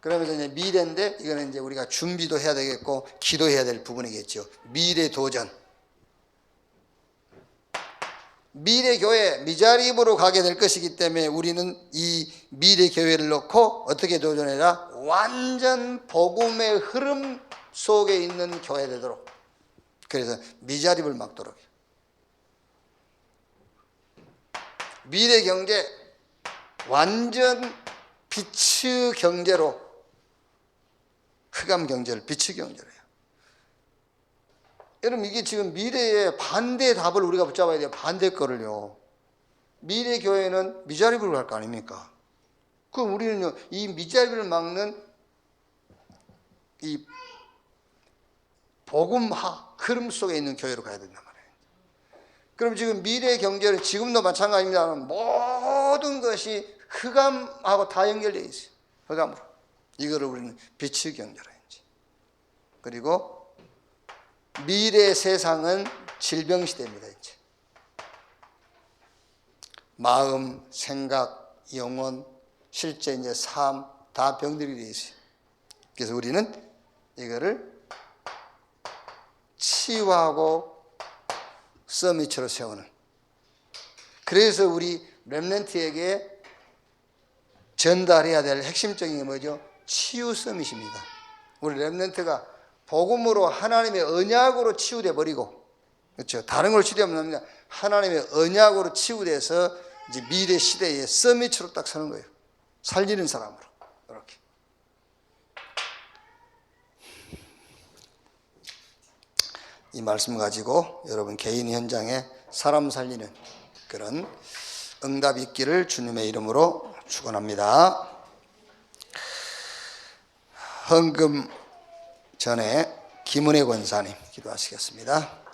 그러면서 이제 미래인데, 이거는 이제 우리가 준비도 해야 되겠고 기도해야 될 부분이겠죠. 미래 도전. 미래 교회 미자립으로 가게 될 것이기 때문에 우리는 이 미래 교회를 놓고 어떻게 도전해라? 완전 복음의 흐름 속에 있는 교회 되도록. 그래서 미자립을 막도록. 미래 경제 완전 빛의 경제로, 흑암 경제를 빛의 경제로 해요. 여러분, 이게 지금 미래의 반대 답을 우리가 붙잡아야 돼요. 반대 거를요. 미래 교회는 미자립으로 갈 거 아닙니까? 그럼 우리는요, 이 미자립을 막는 이 복음화 흐름 속에 있는 교회로 가야 된단 말이에요. 그럼 지금 미래 경제는 지금도 마찬가지입니다만 모든 것이 흑암하고 다 연결되어 있어요. 흑암으로. 이거를 우리는 빛의 경제로 했지. 그리고 미래 세상은 질병 시대입니다. 이제 마음, 생각, 영혼, 실제 이제 삶 다 병들이 되어 있어요. 그래서 우리는 이거를 치유하고 서밋으로 세우는. 그래서 우리 렘넌트에게 전달해야 될 핵심적인 게 뭐죠? 치유 서밋입니다. 우리 렘넌트가 복음으로 하나님의 언약으로 치유돼 버리고, 그렇죠? 다른 걸로 치유되면 됩니다. 하나님의 언약으로 치유돼서 이제 미래 시대의 서밋으로 딱 서는 거예요. 살리는 사람으로. 이렇게. 이 말씀 가지고 여러분 개인 현장에 사람 살리는 그런 응답이 있기를 주님의 이름으로 축원합니다. 헌금 전에 김은혜 권사님 기도하시겠습니다.